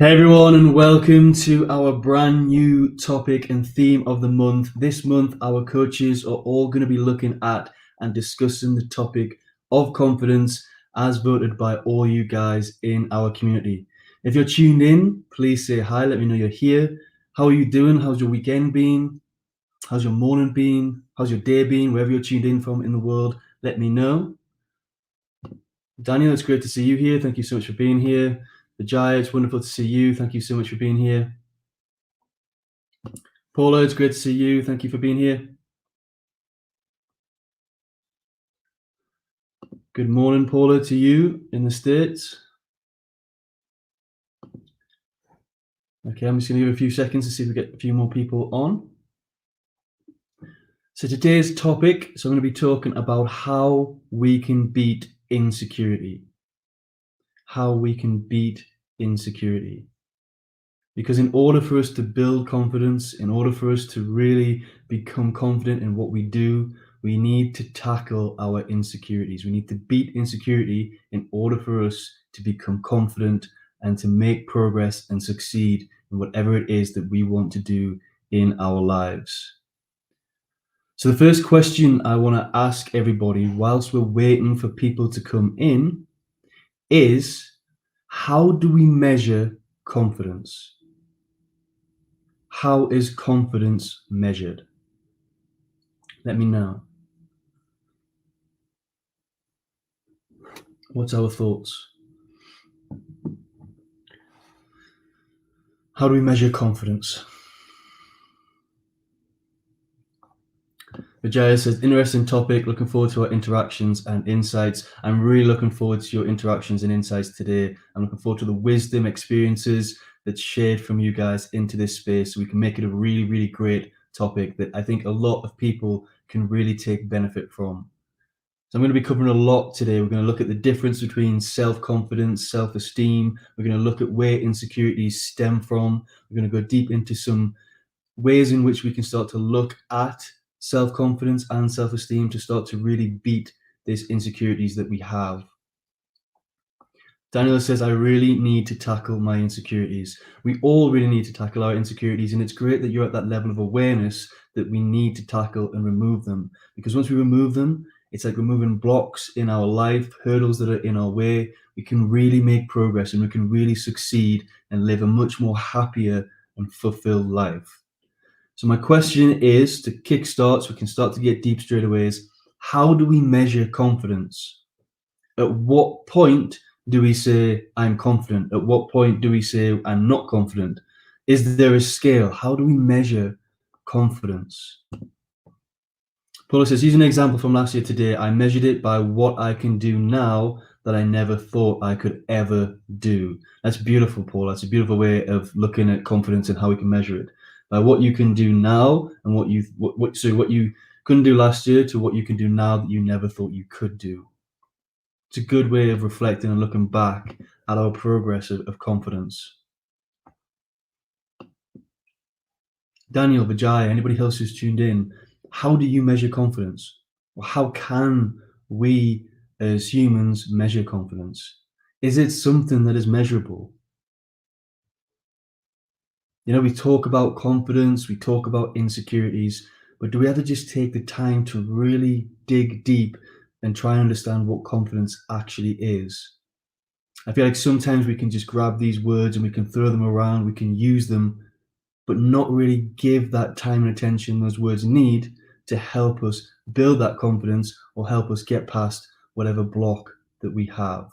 Hey everyone, and welcome to our brand new topic and theme of the month. This month, our coaches are all going to be looking at and discussing the topic of confidence as voted by all you guys in our community. If you're tuned in, please say hi, let me know you're here. How are you doing? How's your weekend been? How's your morning been? How's your day been? Wherever you're tuned in from in the world, let me know. Daniel, it's great to see you here. Thank you so much for being here. Vijay, it's wonderful to see you. Thank you so much for being here. Paula, it's great to see you. Thank you for being here. Good morning, Paula, to you in the States. Okay, I'm just going to give a few seconds to see if we get a few more people on. So today's topic, I'm going to be talking about how we can beat insecurity. How we can beat insecurity. Because in order for us to build confidence, in order for us to really become confident in what we do, we need to tackle our insecurities. We need to beat insecurity in order for us to become confident and to make progress and succeed in whatever it is that we want to do in our lives. So the first question I want to ask everybody whilst we're waiting for people to come in is, how do we measure confidence? How is confidence measured? Let me know. What's our thoughts? How do we measure confidence? Vijaya says, interesting topic. Looking forward to our interactions and insights. I'm really looking forward to your interactions and insights today. I'm looking forward to the wisdom, experiences that's shared from you guys into this space so we can make it a really, really great topic that I think a lot of people can really take benefit from. So I'm going to be covering a lot today. We're going to look at the difference between self-confidence, self-esteem. We're going to look at where insecurities stem from. We're going to go deep into some ways in which we can start to look at self-confidence and self-esteem to start to really beat these insecurities that we have. Daniela says, I really need to tackle my insecurities. We all really need to tackle our insecurities, and it's great that you're at that level of awareness that we need to tackle and remove them. Because once we remove them, it's like removing blocks in our life, hurdles that are in our way. We can really make progress and we can really succeed and live a much more happier and fulfilled life. So my question is, to kickstart, so we can start to get deep straight away, is how do we measure confidence? At what point do we say I'm confident? At what point do we say I'm not confident? Is there a scale? How do we measure confidence? Paula says, use an example from last year today. I measured it by what I can do now that I never thought I could ever do. That's beautiful, Paul. That's a beautiful way of looking at confidence and how we can measure it. By what you can do now and what you couldn't do last year to what you can do now that you never thought you could do. It's a good way of reflecting and looking back at our progress of confidence. Daniel, Vijay, anybody else who's tuned in, how do you measure confidence? Or how can we as humans measure confidence? Is it something that is measurable? You know, we talk about confidence, we talk about insecurities, but do we ever just take the time to really dig deep and try and understand what confidence actually is? I feel like sometimes we can just grab these words and we can throw them around, we can use them, but not really give that time and attention those words need to help us build that confidence or help us get past whatever block that we have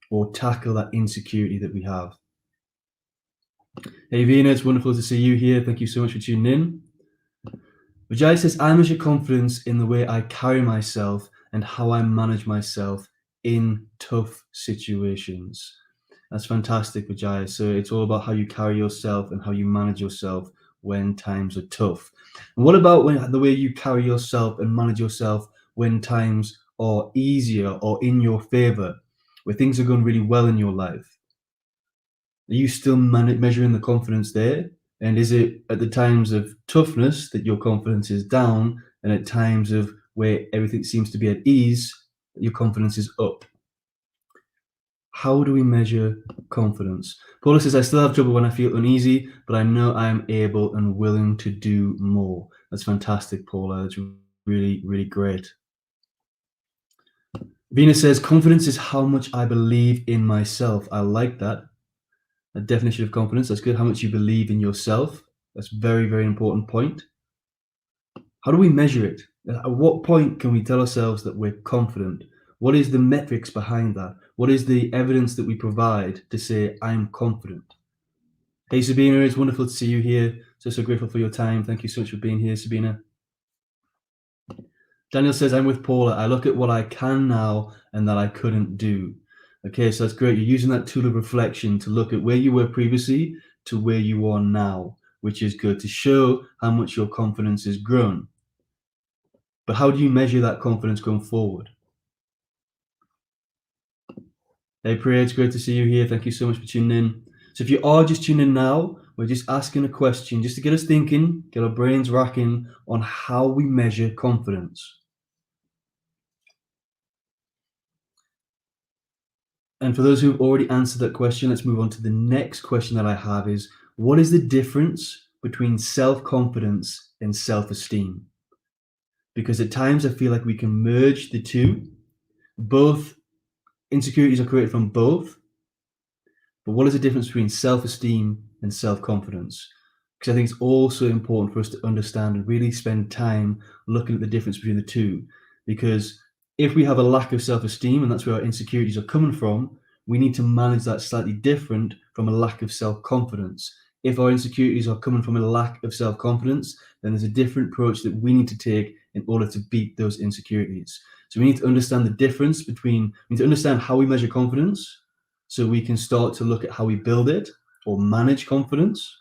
or tackle that insecurity that we have. Hey Vina, it's wonderful to see you here. Thank you so much for tuning in. Vijay says, I measure confidence in the way I carry myself and how I manage myself in tough situations. That's fantastic, Vijay. So it's all about how you carry yourself and how you manage yourself when times are tough. And what about the way you carry yourself and manage yourself when times are easier or in your favor, where things are going really well in your life? Are you still measuring the confidence there? And is it at the times of toughness that your confidence is down, and at times of where everything seems to be at ease, your confidence is up? How do we measure confidence? Paula says, I still have trouble when I feel uneasy, but I know I am able and willing to do more. That's fantastic, Paula. That's really, really great. Venus says, confidence is how much I believe in myself. I like that. A definition of confidence. That's good. How much you believe in yourself. That's a very, very important point. How do we measure it? At what point can we tell ourselves that we're confident? What is the metrics behind that? What is the evidence that we provide to say, I'm confident? Hey, Sabina, it's wonderful to see you here. So grateful for your time. Thank you so much for being here, Sabina. Daniel says, I'm with Paula. I look at what I can now and that I couldn't do. Okay, so that's great. You're using that tool of reflection to look at where you were previously to where you are now, which is good to show how much your confidence has grown. But how do you measure that confidence going forward? Hey, Priya, it's great to see you here. Thank you so much for tuning in. So if you are just tuning in now, we're just asking a question just to get us thinking, get our brains racking on how we measure confidence. And for those who've already answered that question, let's move on to the next question that I have is, what is the difference between self-confidence and self-esteem? Because at times I feel like we can merge the two. Both insecurities are created from both. But what is the difference between self-esteem and self-confidence? Because I think it's also important for us to understand and really spend time looking at the difference between the two. Because if we have a lack of self-esteem, and that's where our insecurities are coming from, we need to manage that slightly different from a lack of self-confidence. If our insecurities are coming from a lack of self-confidence, then there's a different approach that we need to take in order to beat those insecurities. So we need to understand the difference between, we need to understand how we measure confidence, so we can start to look at how we build it or manage confidence.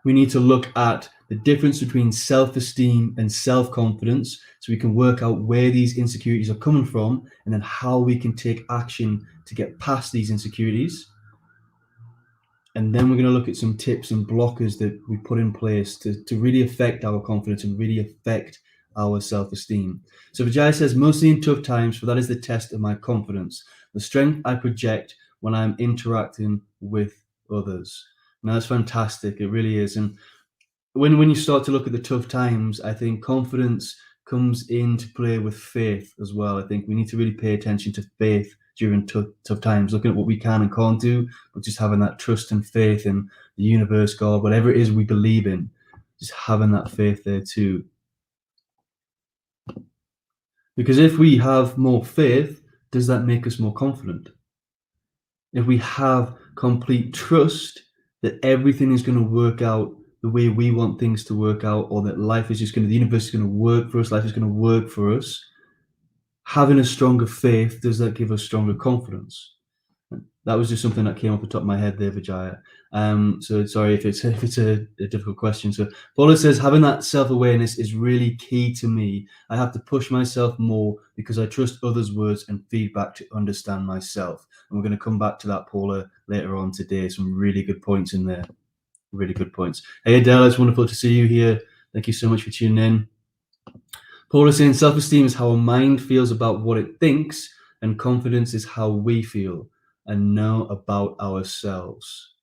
We need to look at the difference between self-esteem and self-confidence, so we can work out where these insecurities are coming from and then how we can take action to get past these insecurities. And then we're going to look at some tips and blockers that we put in place to really affect our confidence and really affect our self-esteem. So Vijay says, mostly in tough times, for that is the test of my confidence, the strength I project when I'm interacting with others. Now that's fantastic. It really is. And when you start to look at the tough times, I think confidence comes into play with faith as well. I think we need to really pay attention to faith during tough times, looking at what we can and can't do, but just having that trust and faith in the universe, God, whatever it is we believe in, just having that faith there too. Because if we have more faith, does that make us more confident? If we have complete trust that everything is going to work out the way we want things to work out, or that life is just going to, the universe is going to work for us, life is going to work for us, having a stronger faith, does that give us stronger confidence? That was just something that came off the top of my head there, Vijaya. So sorry if it's a difficult question. So Paula says, having that self-awareness is really key to me. I have to push myself more because I trust others' words and feedback to understand myself. And we're going to come back to that, Paula, later on today. Some really good points in there. Really good points. Hey, Adele, it's wonderful to see you here. Thank you so much for tuning in. Paula saying, self-esteem is how a mind feels about what it thinks, and confidence is how we feel and know about ourselves.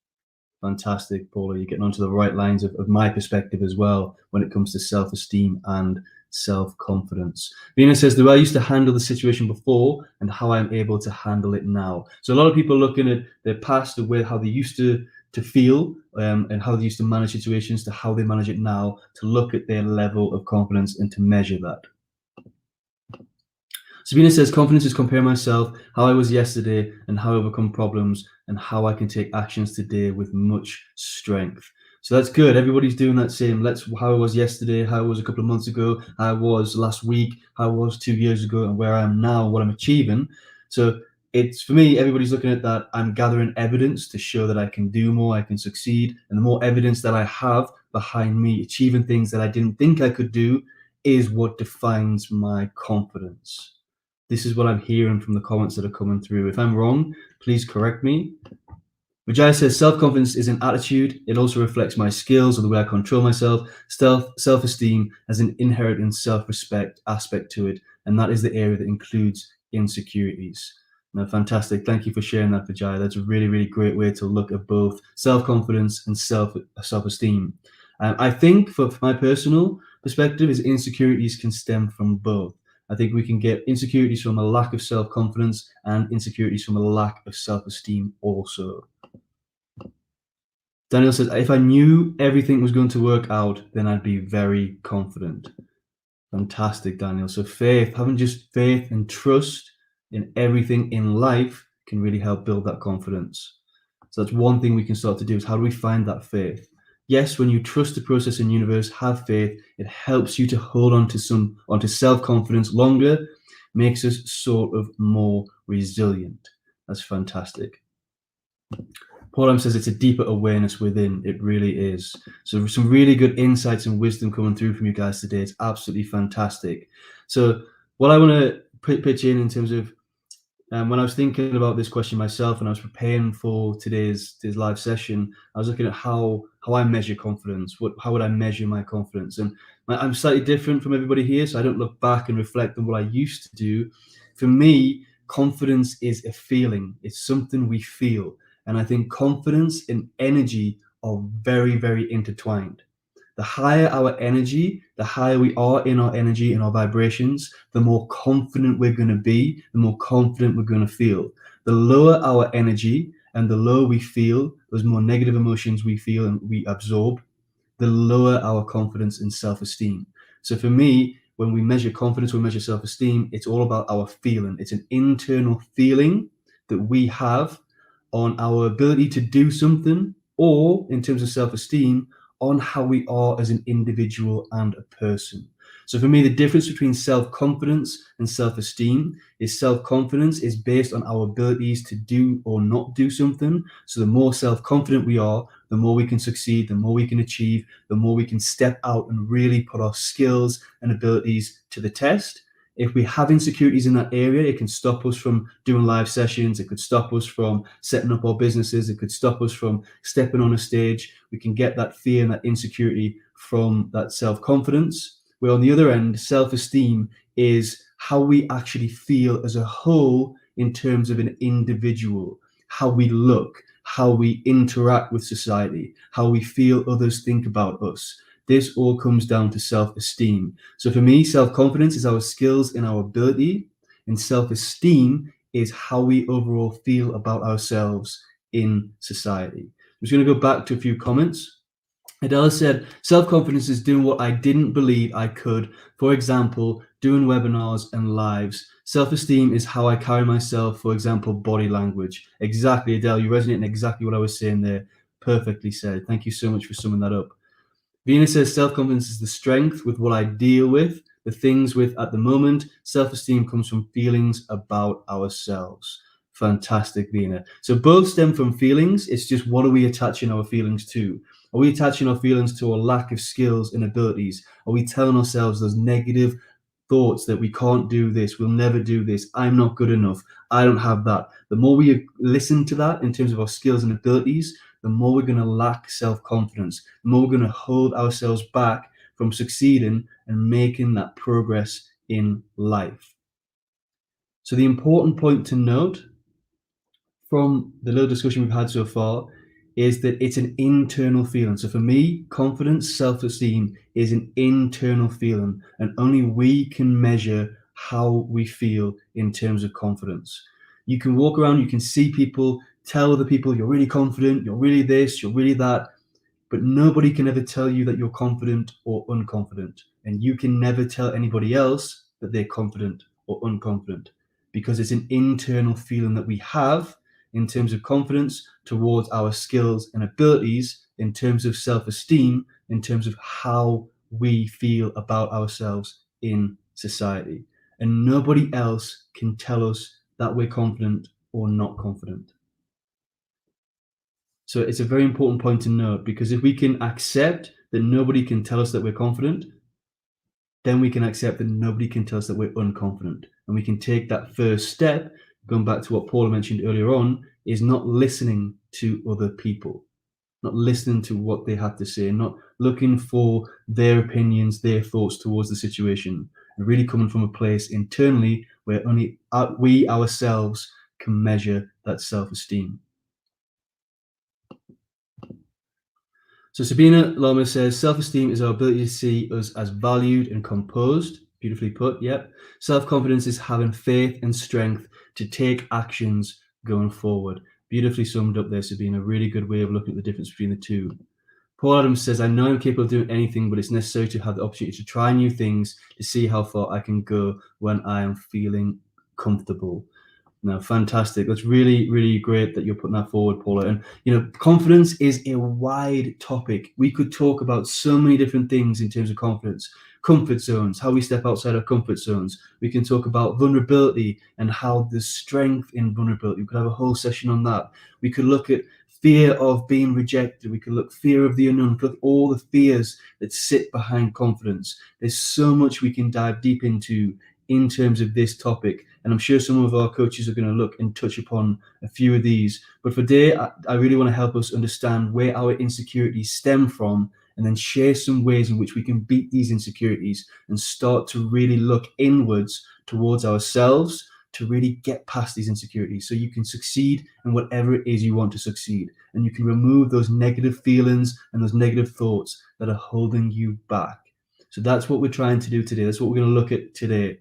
Fantastic, Paula. You're getting onto the right lines of my perspective as well when it comes to self-esteem and self-confidence. Vina says, the way I used to handle the situation before and how I'm able to handle it now. So a lot of people are looking at their past, the way how they used to feel and how they used to manage situations to how they manage it now, to look at their level of confidence and to measure that. Sabina says, confidence is comparing myself, how I was yesterday and how I overcome problems and how I can take actions today with much strength. So that's good. Everybody's doing that same. How I was yesterday, how I was a couple of months ago, how I was last week, how I was 2 years ago, and where I am now, what I'm achieving. So it's, for me, everybody's looking at that. I'm gathering evidence to show that I can do more, I can succeed. And the more evidence that I have behind me achieving things that I didn't think I could do is what defines my confidence. This is what I'm hearing from the comments that are coming through. If I'm wrong, please correct me. Vijay says, self-confidence is an attitude. It also reflects my skills or the way I control myself. Self-esteem has an inherent and self-respect aspect to it, and that is the area that includes insecurities. No, fantastic. Thank you for sharing that, Vijay. That's a really, really great way to look at both self-confidence and self-esteem. I think for my personal perspective is insecurities can stem from both. I think we can get insecurities from a lack of self-confidence and insecurities from a lack of self-esteem also. Daniel says, if I knew everything was going to work out, then I'd be very confident. Fantastic, Daniel. So faith, having just faith and trust in everything in life can really help build that confidence. So that's one thing we can start to do is how do we find that faith? Yes, when you trust the process and universe, have faith, it helps you to hold on to onto self-confidence longer, makes us sort of more resilient. That's fantastic. Paul says it's a deeper awareness within. It really is. So some really good insights and wisdom coming through from you guys today. It's absolutely fantastic. So what I want to pitch in terms of when I was thinking about this question myself and I was preparing for today's live session, I was looking at how I measure confidence. How would I measure my confidence? And I'm slightly different from everybody here, so I don't look back and reflect on what I used to do. For me, confidence is a feeling. It's something we feel. And I think confidence and energy are very, very intertwined. The higher our energy, the higher we are in our energy and our vibrations, the more confident we're going to be, the more confident we're going to feel. The lower our energy and the lower we feel, those more negative emotions we feel and we absorb, the lower our confidence and self-esteem. So for me, when we measure confidence, we measure self-esteem, it's all about our feeling. It's an internal feeling that we have on our ability to do something, or in terms of self-esteem, on how we are as an individual and a person. So for me, the difference between self-confidence and self-esteem is self-confidence is based on our abilities to do or not do something. So the more self-confident we are, the more we can succeed, the more we can achieve, the more we can step out and really put our skills and abilities to the test. If we have insecurities in that area, it can stop us from doing live sessions. It could stop us from setting up our businesses. It could stop us from stepping on a stage. We can get that fear and that insecurity from that self-confidence. Where on the other end, self-esteem is how we actually feel as a whole in terms of an individual, how we look, how we interact with society, how we feel others think about us. This all comes down to self-esteem. So for me, self-confidence is our skills and our ability, and self-esteem is how we overall feel about ourselves in society. I'm just going to go back to a few comments. Adela said, self-confidence is doing what I didn't believe I could. For example, doing webinars and lives. Self-esteem is how I carry myself, for example, body language. Exactly, Adele, you resonate in exactly what I was saying there. Perfectly said. Thank you so much for summing that up. Venus says self-confidence is the strength with what I deal with, the things with at the moment. Self-esteem comes from feelings about ourselves. Fantastic, Vina. So both stem from feelings. It's just what are we attaching our feelings to? Are we attaching our feelings to a lack of skills and abilities? Are we telling ourselves those negative thoughts that we can't do this, we'll never do this, I'm not good enough, I don't have that? The more we listen to that in terms of our skills and abilities, the more we're going to lack self-confidence, the more we're going to hold ourselves back from succeeding and making that progress in life. So the important point to note from the little discussion we've had so far is that it's an internal feeling. So for me, confidence, self-esteem is an internal feeling, and only we can measure how we feel in terms of confidence. You can walk around, you can see people, tell other people you're really confident, you're really this, you're really that, but nobody can ever tell you that you're confident or unconfident. And you can never tell anybody else that they're confident or unconfident, because it's an internal feeling that we have in terms of confidence towards our skills and abilities, in terms of self-esteem, in terms of how we feel about ourselves in society. And nobody else can tell us that we're confident or not confident. So it's a very important point to note, because if we can accept that nobody can tell us that we're confident, then we can accept that nobody can tell us that we're unconfident. And we can take that first step, going back to what Paula mentioned earlier on, is not listening to other people, not listening to what they have to say, not looking for their opinions, their thoughts towards the situation, and really coming from a place internally where only we ourselves can measure that self-esteem. So Sabina Loma says, self-esteem is our ability to see us as valued and composed. Beautifully put, yep. Self-confidence is having faith and strength to take actions going forward. Beautifully summed up there, Sabina. A really good way of looking at the difference between the two. Paul Adams says, I know I'm capable of doing anything, but it's necessary to have the opportunity to try new things to see how far I can go when I am feeling comfortable. No, fantastic. That's really, really great that you're putting that forward, Paula. And, confidence is a wide topic. We could talk about so many different things in terms of confidence. Comfort zones, how we step outside our comfort zones. We can talk about vulnerability and how there's strength in vulnerability. We could have a whole session on that. We could look at fear of being rejected. We could look fear of the unknown. We could look at all the fears that sit behind confidence. There's so much we can dive deep into in terms of this topic. And I'm sure some of our coaches are going to look and touch upon a few of these. But for today, I really want to help us understand where our insecurities stem from, and then share some ways in which we can beat these insecurities and start to really look inwards towards ourselves to really get past these insecurities so you can succeed in whatever it is you want to succeed. And you can remove those negative feelings and those negative thoughts that are holding you back. So that's what we're trying to do today. That's what we're going to look at today.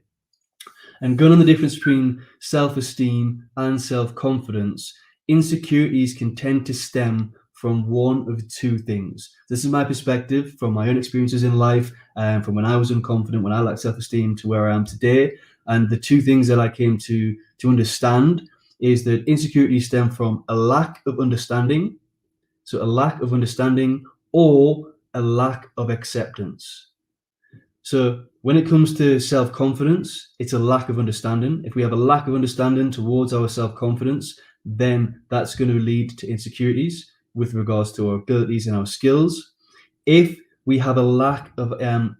And going on the difference between self-esteem and self-confidence, insecurities can tend to stem from one of two things. This is my perspective from my own experiences in life, from when I was unconfident, when I lacked self-esteem, to where I am today. And the two things that I came to understand is that insecurities stem from a lack of understanding, so a lack of understanding, or a lack of acceptance. So when it comes to self-confidence, it's a lack of understanding. If we have a lack of understanding towards our self-confidence, then that's going to lead to insecurities with regards to our abilities and our skills. If we have a lack of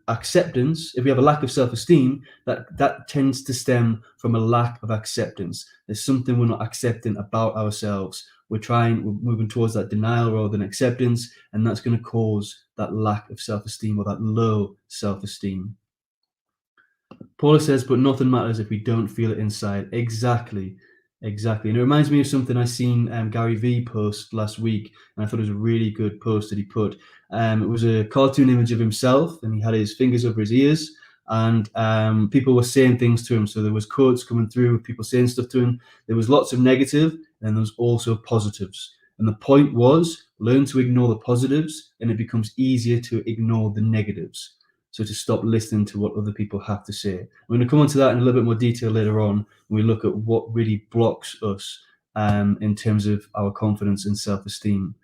acceptance, if we have a lack of self-esteem, that tends to stem from a lack of acceptance. There's something we're not accepting about ourselves. We're moving towards that denial rather than acceptance, and that's going to cause that lack of self-esteem or that low self-esteem. Paula says, but nothing matters if we don't feel it inside. Exactly. And it reminds me of something I seen Gary Vee post last week, and I thought it was a really good post that he put. It was a cartoon image of himself, and he had his fingers over his ears, and people were saying things to him. So there was quotes coming through, people saying stuff to him. There was lots of negative, and there was also positives. And the point was, learn to ignore the positives, and it becomes easier to ignore the negatives. So to stop listening to what other people have to say. I'm going to come on to that in a little bit more detail later on when we look at what really blocks us in terms of our confidence and self-esteem.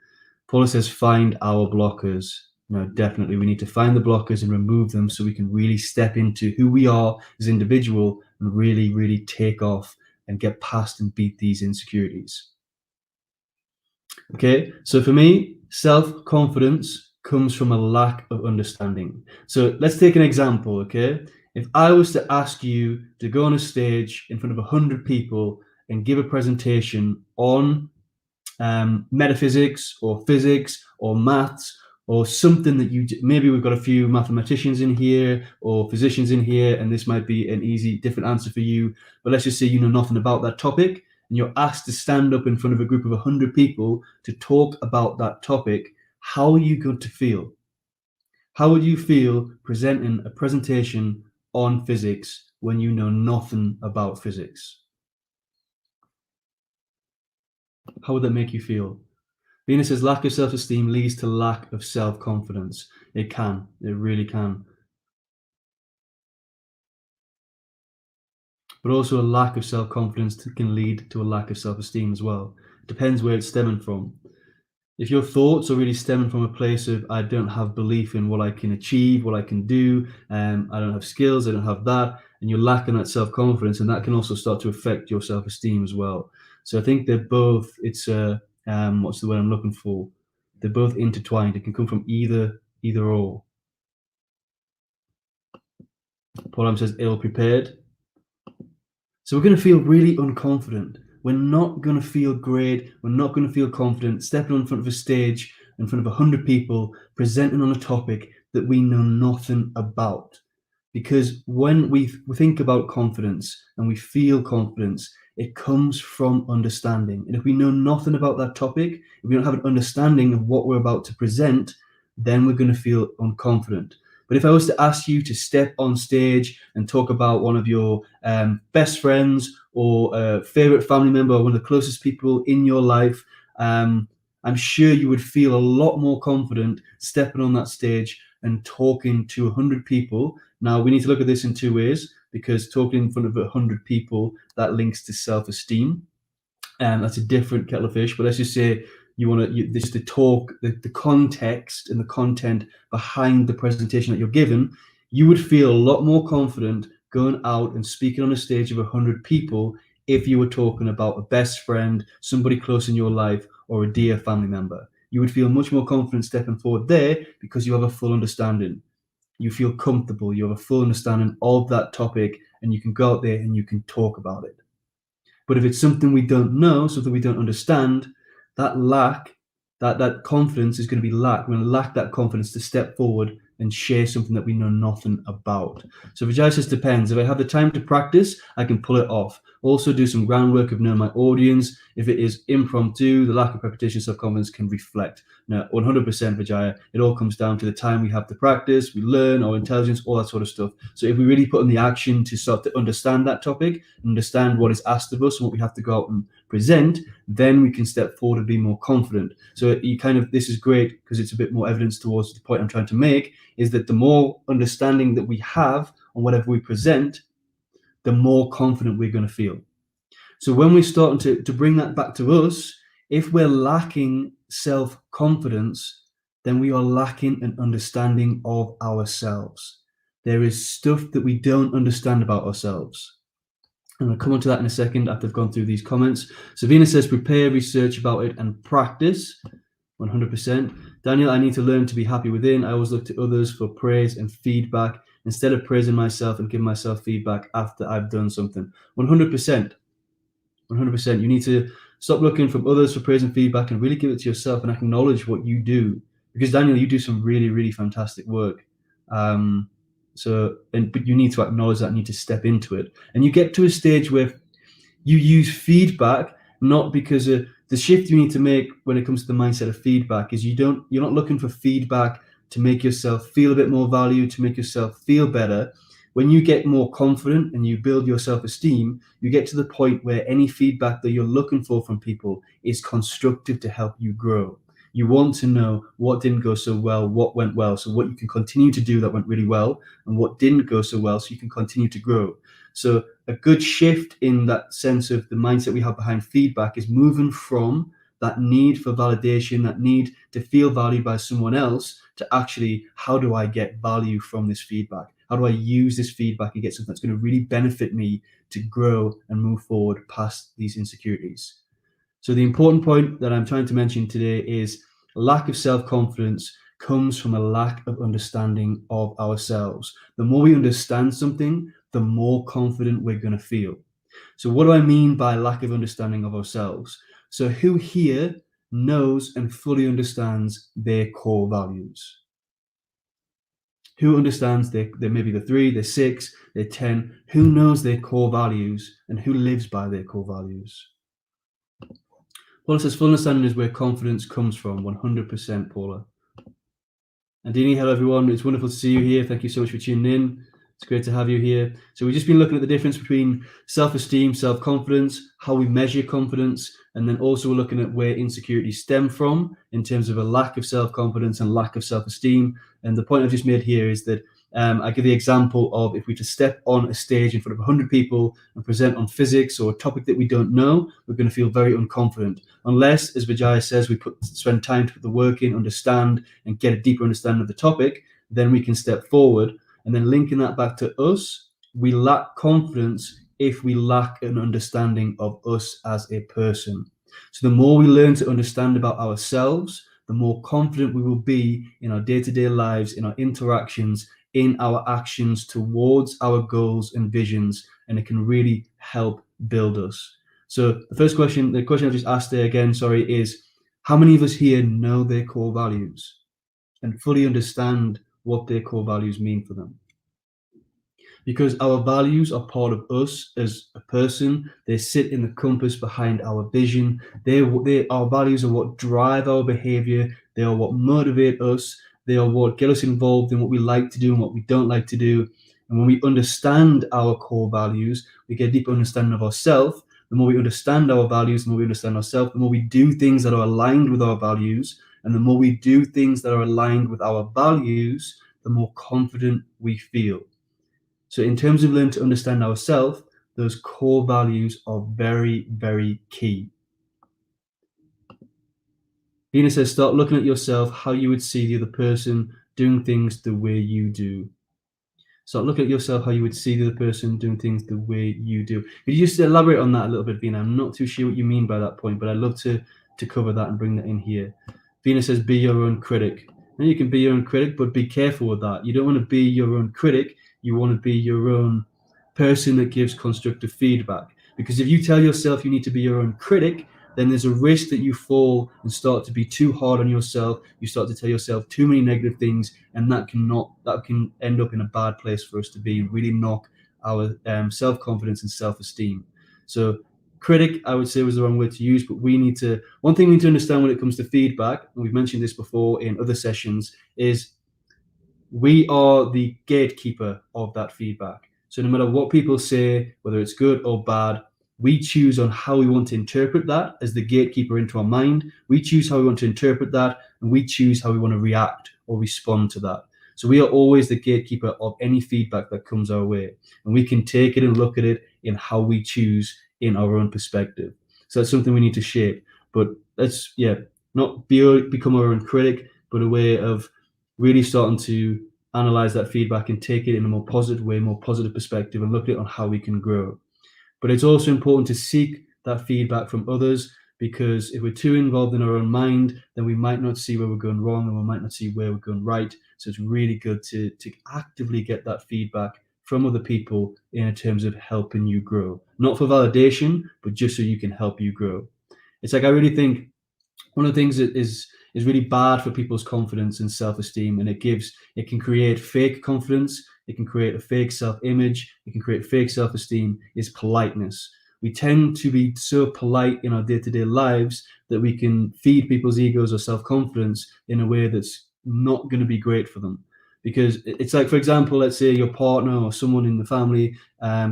Paula says, find our blockers. No, definitely. We need to find the blockers and remove them so we can really step into who we are as an individual and really, really take off and get past and beat these insecurities. Okay, so for me, self-confidence comes from a lack of understanding. So let's take an example, okay? If I was to ask you to go on a stage in front of 100 people and give a presentation on metaphysics or physics or maths or something that maybe we've got a few mathematicians in here or physicians in here, and this might be an easy, different answer for you, but let's just say you know nothing about that topic, and you're asked to stand up in front of a group of 100 people to talk about that topic. How are you going to feel? How would you feel presenting a presentation on physics when you know nothing about physics? How would that make you feel? Venus says lack of self-esteem leads to lack of self-confidence. It can. It really can. But also a lack of self-confidence can lead to a lack of self-esteem as well. It depends where it's stemming from. If your thoughts are really stemming from a place of, I don't have belief in what I can achieve, what I can do, I don't have skills, I don't have that, and you're lacking that self-confidence, and that can also start to affect your self-esteem as well. So I think they're both, what's the word I'm looking for? They're both intertwined. It can come from either or. Paul says ill-prepared. So we're going to feel really unconfident. We're not going to feel great. We're not going to feel confident stepping in front of a stage in front of 100 people presenting on a topic that we know nothing about. Because when we think about confidence and we feel confidence, It comes from understanding. And if we know nothing about that topic, if we don't have an understanding of what we're about to present, then we're going to feel unconfident. But if I was to ask you to step on stage and talk about one of your best friends or a favorite family member or one of the closest people in your life, I'm sure you would feel a lot more confident stepping on that stage and talking to 100 people. Now, we need to look at this in two ways, because talking in front of 100 people, that links to self-esteem. That's a different kettle of fish. But let's just say you want to this the talk, the context and the content behind the presentation that you're given. You would feel a lot more confident going out and speaking on a stage of 100 people if you were talking about a best friend, somebody close in your life, or a dear family member. You would feel much more confident stepping forward there because you have a full understanding. You feel comfortable, you have a full understanding of that topic, and you can go out there and you can talk about it. But if it's something we don't know, something we don't understand, that confidence is going to be lack. We're going to lack that confidence to step forward and share something that we know nothing about. So Vijay says depends. If I have the time to practice, I can pull it off. Also do some groundwork of knowing my audience. If it is impromptu, the lack of repetition, self-confidence can reflect. Now, 100% Vijaya, it all comes down to the time we have to practice, we learn, our intelligence, all that sort of stuff. So if we really put in the action to start to understand that topic, understand what is asked of us and what we have to go out and present, then we can step forward and be more confident. So this is great because it's a bit more evidence towards the point I'm trying to make, is that the more understanding that we have on whatever we present, the more confident we're going to feel. So when we're starting to bring that back to us, if we're lacking self-confidence, then we are lacking an understanding of ourselves. There is stuff that we don't understand about ourselves. And I'll come on to that in a second after I've gone through these comments. Savina says, prepare, research about it, and practice. 100%. Daniel, I need to learn to be happy within. I always look to others for praise and feedback instead of praising myself and giving myself feedback after I've done something. 100%. 100%. You need to stop looking from others for praise and feedback and really give it to yourself and acknowledge what you do. Because Daniel, you do some really, really fantastic work. But you need to acknowledge that, you need to step into it. And you get to a stage where you use feedback, not because the shift you need to make when it comes to the mindset of feedback is you're not looking for feedback to make yourself feel a bit more valued, to make yourself feel better. When you get more confident and you build your self-esteem, you get to the point where any feedback that you're looking for from people is constructive to help you grow. You want to know what didn't go so well, what went well, so what you can continue to do that went really well, and what didn't go so well, so you can continue to grow. So a good shift in that sense of the mindset we have behind feedback is moving from that need for validation, that need to feel valued by someone else, to actually, how do I get value from this feedback? How do I use this feedback and get something that's going to really benefit me to grow and move forward past these insecurities? So the important point that I'm trying to mention today is lack of self-confidence comes from a lack of understanding of ourselves. The more we understand something, the more confident we're going to feel. So what do I mean by lack of understanding of ourselves? So who here knows and fully understands their core values? Who understands their maybe they're 3, they're 6, they're 10? Who knows their core values and who lives by their core values? Paula says, full understanding is where confidence comes from. 100%, Paula. Andini, hello everyone. It's wonderful to see you here. Thank you so much for tuning in. It's great to have you here. So we've just been looking at the difference between self-esteem, self-confidence, how we measure confidence, and then also we're looking at where insecurities stem from in terms of a lack of self-confidence and lack of self-esteem. And the point I've just made here is that I give the example of if we just step on a stage in front of 100 people and present on physics or a topic that we don't know, we're going to feel very unconfident. Unless, as Vijaya says, we spend time to put the work in, understand, and get a deeper understanding of the topic, then we can step forward. And then linking that back to us, we lack confidence if we lack an understanding of us as a person. So the more we learn to understand about ourselves, the more confident we will be in our day-to-day lives, in our interactions, in our actions towards our goals and visions, and it can really help build us. So the question I just asked there again, is how many of us here know their core values and fully understand what their core values mean for them? because our values are part of us as a person. They sit in the compass behind our vision. Our values are what drive our behavior. They are what motivate us. They are what get us involved in what we like to do and what we don't like to do. And when we understand our core values, we get a deeper understanding of ourselves. The more we understand our values, the more we understand ourselves, the more we do things that are aligned with our values. And the more we do things that are aligned with our values, the more confident we feel. So in terms of learning to understand ourselves, those core values are very, very key. Venus says, start looking at yourself how you would see the other person doing things the way you do. Start looking at yourself how you would see the other person doing things the way you do. Could you just elaborate on that a little bit, Vina? I'm not too sure what you mean by that point, but I'd love to cover that and bring that in here. Vina says, be your own critic. And you can be your own critic, but be careful with that. You don't want to be your own critic. You want to be your own person that gives constructive feedback. Because if you tell yourself you need to be your own critic, then there's a risk that you fall and start to be too hard on yourself. You start to tell yourself too many negative things, and that can end up in a bad place for us to be and really knock our self-confidence and self-esteem. So critic, I would say, was the wrong word to use, but one thing we need to understand when it comes to feedback, and we've mentioned this before in other sessions, is we are the gatekeeper of that feedback. So no matter what people say, whether it's good or bad, we choose on how we want to interpret that as the gatekeeper into our mind. We choose how we want to interpret that, and we choose how we want to react or respond to that. So we are always the gatekeeper of any feedback that comes our way, and we can take it and look at it in how we choose in our own perspective. So that's something we need to shape. But let's not become our own critic, but a way of really starting to analyze that feedback and take it in a more positive way, more positive perspective, and look at it on how we can grow. But it's also important to seek that feedback from others, because if we're too involved in our own mind, then we might not see where we're going wrong and we might not see where we're going right. So it's really good to actively get that feedback from other people in terms of helping you grow. Not for validation, but just so you can help you grow. It's like, I really think one of the things that is really bad for people's confidence and self-esteem, and it can create fake confidence, it can create a fake self-image, it can create fake self-esteem, is politeness. We tend to be so polite in our day-to-day lives that we can feed people's egos or self-confidence in a way that's not going to be great for them. Because it's like, for example, let's say your partner or someone in the family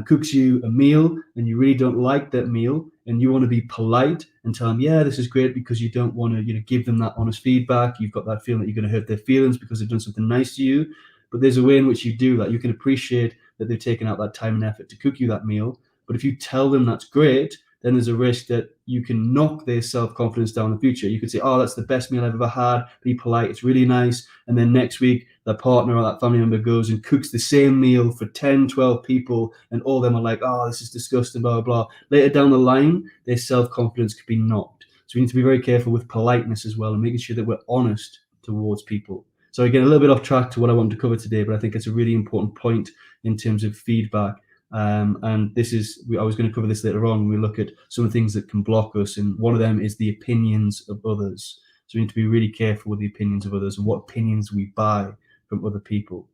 cooks you a meal and you really don't like that meal, and you want to be polite and tell them, yeah, this is great, because you don't want to give them that honest feedback. You've got that feeling that you're going to hurt their feelings because they've done something nice to you. But there's a way in which you do that. You can appreciate that they've taken out that time and effort to cook you that meal. But if you tell them that's great, then there's a risk that you can knock their self-confidence down in the future. You could say, oh, that's the best meal I've ever had. Be polite. It's really nice. And then next week, their partner or that family member goes and cooks the same meal for 10, 12 people. And all of them are like, oh, this is disgusting, blah, blah, blah. Later down the line, their self-confidence could be knocked. So we need to be very careful with politeness as well, and making sure that we're honest towards people. So again, a little bit off track to what I wanted to cover today, but I think it's a really important point in terms of feedback. And I was going to cover this later on when we look at some of the things that can block us. And one of them is the opinions of others. So we need to be really careful with the opinions of others and what opinions we buy from other people.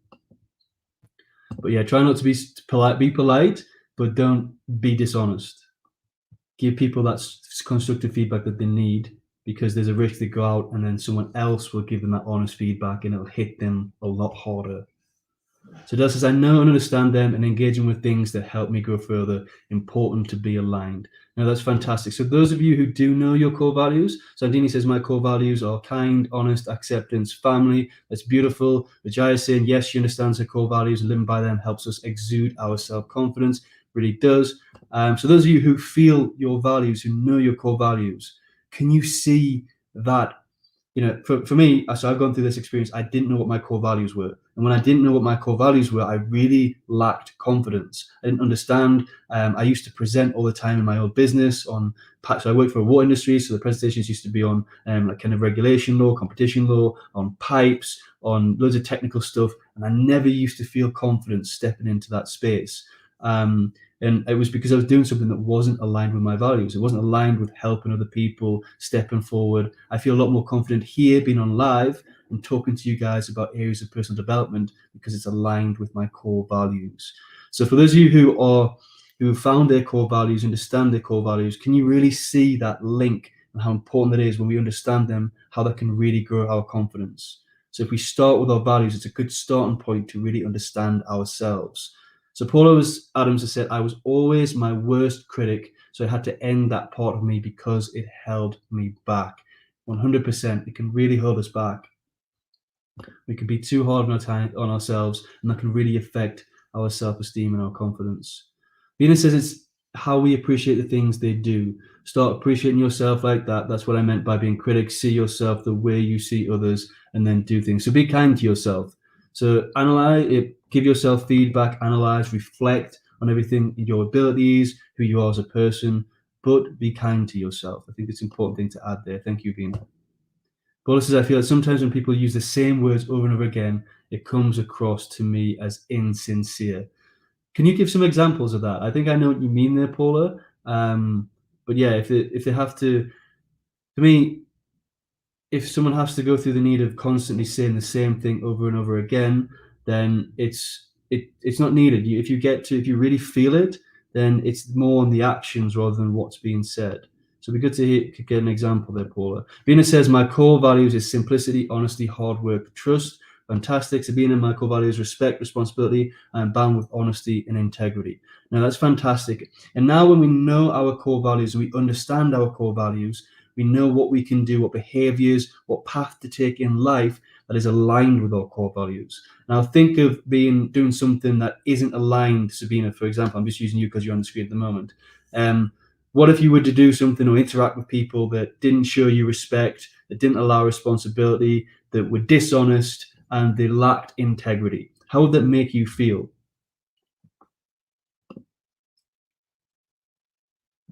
But yeah, try not to be polite, but don't be dishonest. Give people that constructive feedback that they need, because there's a risk they go out and then someone else will give them that honest feedback and it'll hit them a lot harder. So Del says, I know and understand them, and engaging with things that help me grow further. Important to be aligned. Now that's fantastic. So those of you who do know your core values, Sandini says, my core values are kind, honest, acceptance, family. That's beautiful. Vijaya is saying, yes, she understands her core values, and living by them helps us exude our self-confidence. Really does. So those of you who feel your values, who know your core values, can you see that? For me, so I've gone through this experience. I didn't know what my core values were. And when I didn't know what my core values were, I really lacked confidence. I didn't understand. I used to present all the time in my old business so I worked for a water industry. So the presentations used to be on like kind of regulation law, competition law, on pipes, on loads of technical stuff. And I never used to feel confident stepping into that space. And it was because I was doing something that wasn't aligned with my values. It wasn't aligned with helping other people, stepping forward. I feel a lot more confident here being on live and talking to you guys about areas of personal development because it's aligned with my core values. So for those of you who found their core values, understand their core values, can you really see that link and how important it is when we understand them, how that can really grow our confidence? So if we start with our values, it's a good starting point to really understand ourselves. So Paul Adams has said, I was always my worst critic, so I had to end that part of me because it held me back. 100%, it can really hold us back. We can be too hard on ourselves, and that can really affect our self-esteem and our confidence. Venus says it's how we appreciate the things they do. Start appreciating yourself like that. That's what I meant by being critics. See yourself the way you see others, and then do things. So be kind to yourself. So analyze it, give yourself feedback, analyze, reflect on everything, your abilities, who you are as a person, but be kind to yourself. I think it's an important thing to add there. Thank you, Venus. Paula says, I feel that sometimes when people use the same words over and over again, it comes across to me as insincere. Can you give some examples of that? I think I know what you mean there, Paula. But yeah, if they have to me, if someone has to go through the need of constantly saying the same thing over and over again, then it's not needed. If you really feel it, then it's more on the actions rather than what's being said. So it'd be good to get an example there, Paula. Venus says, my core values is simplicity, honesty, hard work, trust. Fantastic. Sabina, my core values, respect, responsibility, and bound with honesty and integrity. Now that's fantastic. And now when we know our core values, we understand our core values, we know what we can do, what behaviors, what path to take in life that is aligned with our core values. Now think of doing something that isn't aligned, Sabina, for example. I'm just using you because you're on the screen at the moment. What if you were to do something or interact with people that didn't show you respect, that didn't allow responsibility, that were dishonest, and they lacked integrity? How would that make you feel?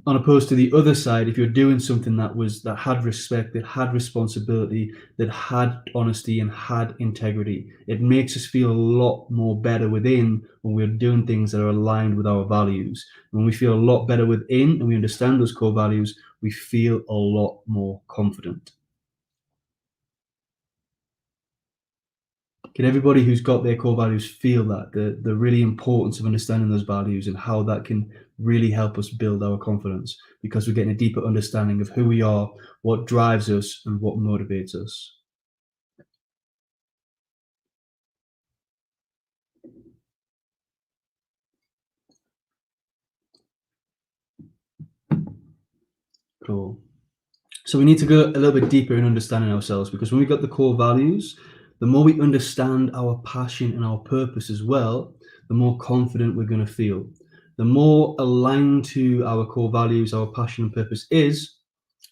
On opposed to the other side, if you're doing something that had respect, that had responsibility, that had honesty and had integrity, it makes us feel a lot more better within when we're doing things that are aligned with our values. When we feel a lot better within and we understand those core values, we feel a lot more confident. Can everybody who's got their core values feel that the really importance of understanding those values and how that can really help us build our confidence, because we're getting a deeper understanding of who we are, what drives us, and what motivates us? Cool. So we need to go a little bit deeper in understanding ourselves, because when we've got the core values, the more we understand our passion and our purpose as well, the more confident we're going to feel. The more aligned to our core values, our passion and purpose is,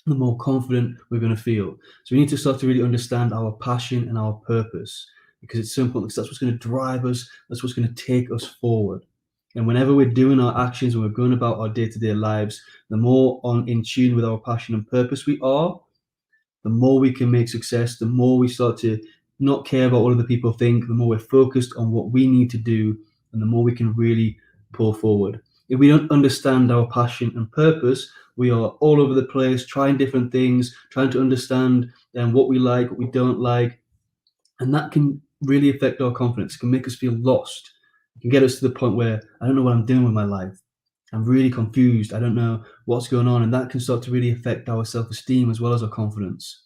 the more confident we're going to feel. So we need to start to really understand our passion and our purpose, because it's so important, because that's what's going to drive us, that's what's going to take us forward. And whenever we're doing our actions, when we're going about our day-to-day lives, the more in tune with our passion and purpose we are, the more we can make success, the more we start to not care about what other people think, the more we're focused on what we need to do, and the more we can really pull forward. If we don't understand our passion and purpose, we are all over the place, trying different things, trying to understand what we like, what we don't like, and that can really affect our confidence. It can make us feel lost. It can get us to the point where I don't know what I'm doing with my life. I'm really confused. I don't know what's going on. And that can start to really affect our self-esteem as well as our confidence.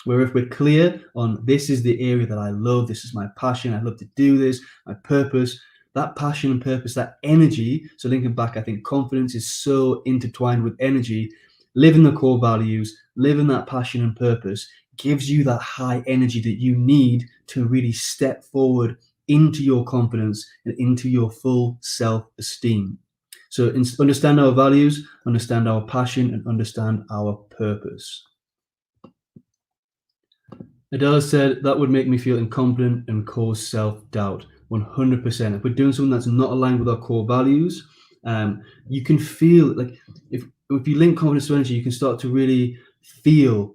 Where if we're clear on this is the area that I love, this is my passion, I love to do this, my purpose, that passion and purpose, that energy. So linking back, I think confidence is so intertwined with energy. Living the core values, living that passion and purpose gives you that high energy that you need to really step forward into your confidence and into your full self-esteem. So understand our values, understand our passion, and understand our purpose. Adele said that would make me feel incompetent and cause self-doubt. 100%. If we're doing something that's not aligned with our core values, you can feel like if you link confidence to energy, you can start to really feel,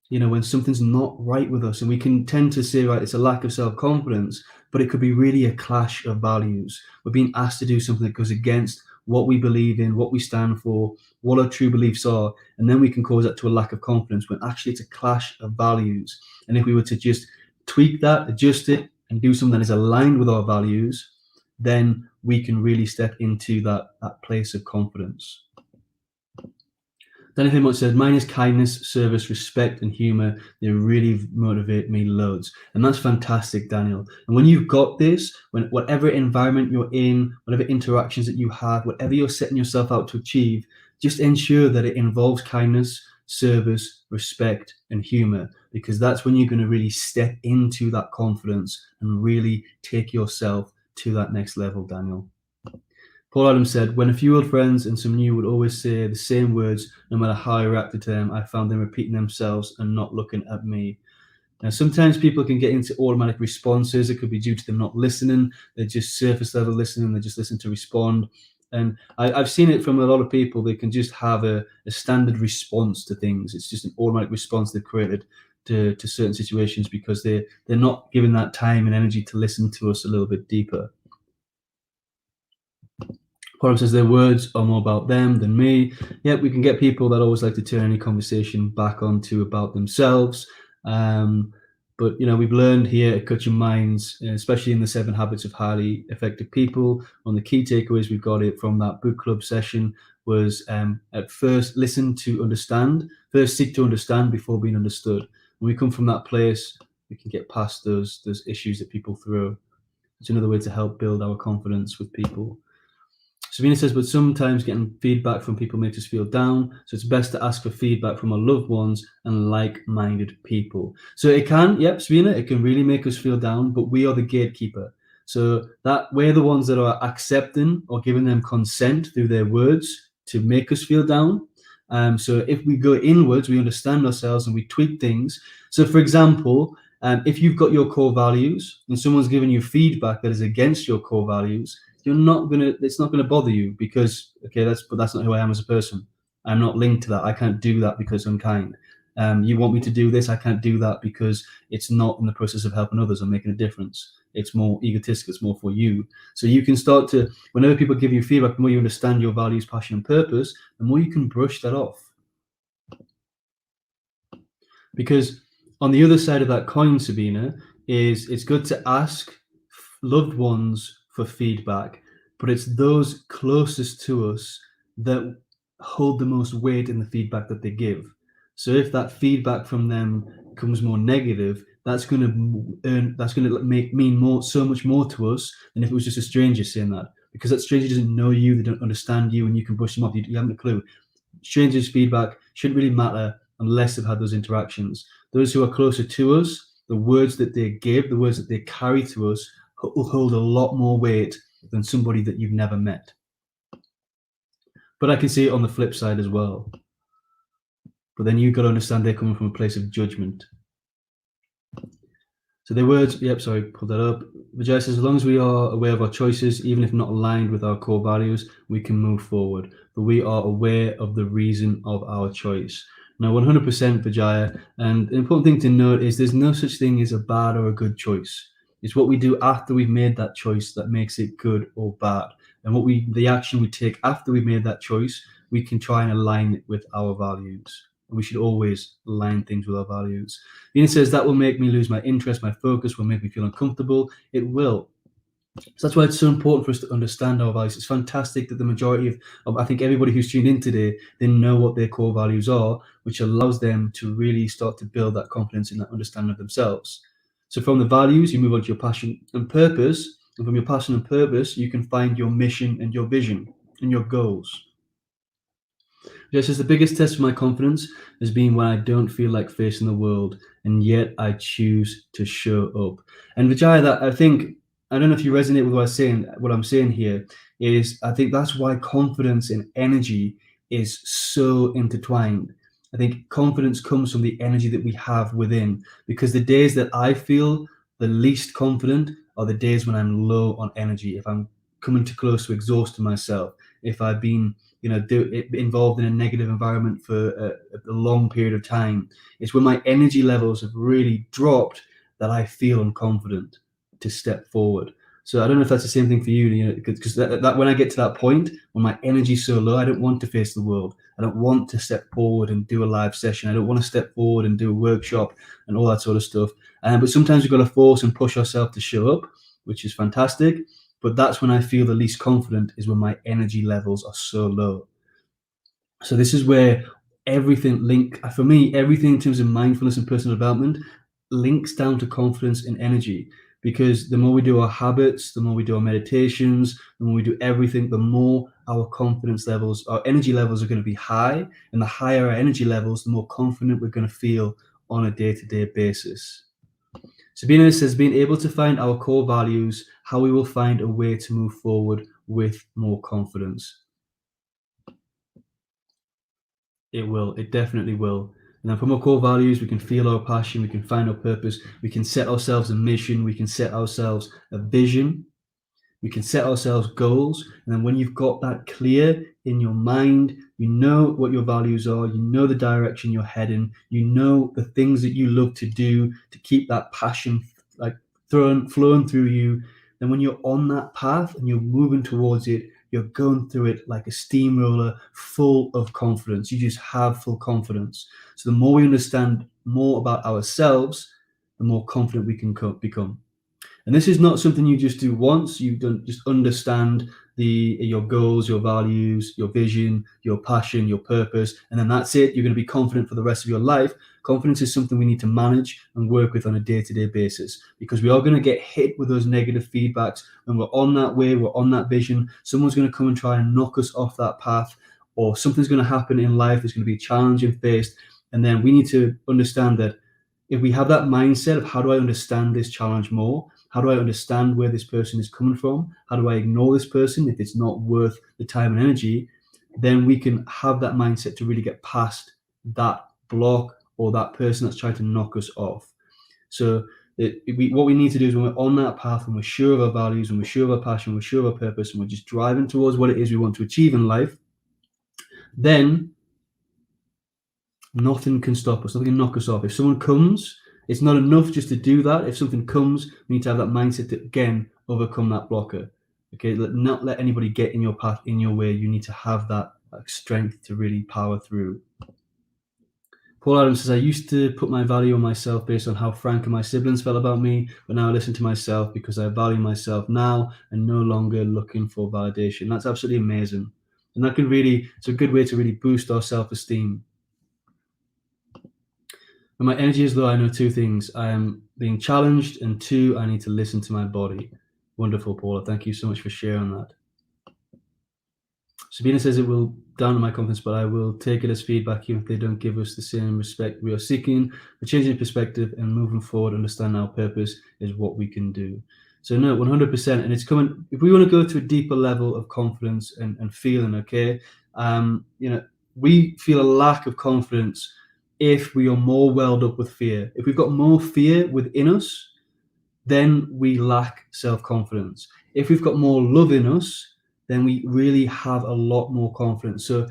when something's not right with us. And we can tend to say, right, it's a lack of self-confidence, but it could be really a clash of values. We're being asked to do something that goes against what we believe in, what we stand for, what our true beliefs are. And then we can cause that to a lack of confidence when actually it's a clash of values. And if we were to just tweak that, adjust it, and do something that is aligned with our values, then we can really step into that place of confidence. Then much said, mine is kindness, service, respect, and humor. They really motivate me loads. And that's fantastic, Daniel. And when you've got this, when whatever environment you're in, whatever interactions that you have, whatever you're setting yourself out to achieve, just ensure that it involves kindness, service, respect, and humor, because that's when you're going to really step into that confidence and really take yourself to that next level, Daniel. Paul Adams said, when a few old friends and some new would always say the same words, no matter how I reacted to them, I found them repeating themselves and not looking at me. Now, sometimes people can get into automatic responses. It could be due to them not listening. They're just surface level listening. They just listen to respond. And I've seen it from a lot of people. They can just have a standard response to things. It's just an automatic response they've created to certain situations because they're not given that time and energy to listen to us a little bit deeper. Paul says their words are more about them than me. Yeah, we can get people that always like to turn any conversation back onto about themselves. But we've learned here at Cut Your Minds, especially in the 7 Habits of Highly Effective People, one of the key takeaways we got it from that book club session was at first listen to understand, first seek to understand before being understood. When we come from that place, we can get past those issues that people throw. It's another way to help build our confidence with people. Savina says, but sometimes getting feedback from people makes us feel down. So it's best to ask for feedback from our loved ones and like-minded people. So it can, yep, Savina, it can really make us feel down, but we are the gatekeeper. So that we're the ones that are accepting or giving them consent through their words to make us feel down. So if we go inwards, we understand ourselves and we tweak things. So for example, if you've got your core values and someone's giving you feedback that is against your core values, it's not gonna bother you because that's not who I am as a person. I'm not linked to that. I can't do that because I'm kind. You want me to do this, I can't do that because it's not in the process of helping others or making a difference. It's more egotistical, it's more for you. So you can start to, whenever people give you feedback, the more you understand your values, passion, and purpose, the more you can brush that off. Because on the other side of that coin, Sabina, is it's good to ask loved ones for feedback, but it's those closest to us that hold the most weight in the feedback that they give. So if that feedback from them comes more negative, that's going to mean so much more to us than if it was just a stranger saying that, because that stranger doesn't know you, they don't understand you, and you can brush them off. You haven't a clue. Strangers' feedback shouldn't really matter unless they've had those interactions. Those who are closer to us, the words that they give, the words that they carry to us, will hold a lot more weight than somebody that you've never met. But I can see it on the flip side as well. But then you've got to understand they're coming from a place of judgment. So their words, pull that up. Vijay says, as long as we are aware of our choices, even if not aligned with our core values, we can move forward. But we are aware of the reason of our choice. Now, 100% Vijaya. And the important thing to note is there's no such thing as a bad or a good choice. It's what we do after we've made that choice that makes it good or bad. And the action we take after we've made that choice, we can try and align it with our values. We should always align things with our values. Ian says that will make me lose my interest, my focus, will make me feel uncomfortable. It will. So that's why it's so important for us to understand our values. It's fantastic that the majority of I think everybody who's tuned in today, they know what their core values are, which allows them to really start to build that confidence in that understanding of themselves. So from the values, you move on to your passion and purpose. And from your passion and purpose, you can find your mission and your vision and your goals. Yes, says the biggest test of my confidence has been when I don't feel like facing the world, and yet I choose to show up. And Vijaya, that I don't know if you resonate with what I'm saying here is I think that's why confidence and energy is so intertwined. I think confidence comes from the energy that we have within, because the days that I feel the least confident are the days when I'm low on energy. If I'm coming too close to exhausting myself, if I've been involved in a negative environment for a long period of time, it's when my energy levels have really dropped that I feel unconfident to step forward. So I don't know if that's the same thing for you, because that when I get to that point when my energy's so low, I don't want to face the world. I don't want to step forward and do a live session. I don't want to step forward and do a workshop and all that sort of stuff. But sometimes we've got to force and push ourselves to show up, which is fantastic. but that's when I feel the least confident, is when my energy levels are so low. So this is where for me, everything in terms of mindfulness and personal development links down to confidence and energy. Because the more we do our habits, the more we do our meditations, the more we do everything, the more our confidence levels, our energy levels are going to be high. And the higher our energy levels, the more confident we're going to feel on a day-to-day basis. Sabina says, being able to find our core values, how we will find a way to move forward with more confidence. It will. It definitely will. And then from our core values, we can feel our passion, we can find our purpose, we can set ourselves a mission, we can set ourselves a vision, we can set ourselves goals. And then when you've got that clear in your mind, you know what your values are, you know the direction you're heading, you know the things that you love to do to keep that passion like flowing through you. Then when you're on that path and you're moving towards it, you're going through it like a steamroller, full of confidence. You just have full confidence. So the more we understand more about ourselves, the more confident we can become. And this is not something you just do once. You don't just understand your goals, your values, your vision, your passion, your purpose, and then that's it. You're going to be confident for the rest of your life. Confidence is something we need to manage and work with on a day-to-day basis, because we are going to get hit with those negative feedbacks when we're on that way, we're on that vision. Someone's going to come and try and knock us off that path, or something's going to happen in life. There's going to be a challenge faced, and then we need to understand that if we have that mindset of, how do I understand this challenge more? How do I understand where this person is coming from? How do I ignore this person if it's not worth the time and energy? Then we can have that mindset to really get past that block or that person that's trying to knock us off. So what we need to do is, when we're on that path, when we're sure of our values, when we're sure of our passion, we're sure of our purpose, and we're just driving towards what it is we want to achieve in life, then nothing can stop us. Nothing can knock us off. If someone comes, it's not enough just to do that. If something comes, we need to have that mindset to, again, overcome that blocker. Okay, not let anybody get in your path, in your way. You need to have that strength to really power through. Paul Adams says, I used to put my value on myself based on how Frank and my siblings felt about me, but now I listen to myself because I value myself now and no longer looking for validation. That's absolutely amazing. And that can really, it's a good way to really boost our self-esteem. When my energy is low, I know two things. I am being challenged, and two, I need to listen to my body. Wonderful, Paula. Thank you so much for sharing that. Sabina says, it will down my confidence, but I will take it as feedback even if they don't give us the same respect we are seeking. For changing perspective and moving forward, understand our purpose is what we can do. So no, 100%. And it's coming, if we want to go to a deeper level of confidence and feeling, okay, we feel a lack of confidence if we are more welled up with fear. If we've got more fear within us, then we lack self-confidence. If we've got more love in us, then we really have a lot more confidence. So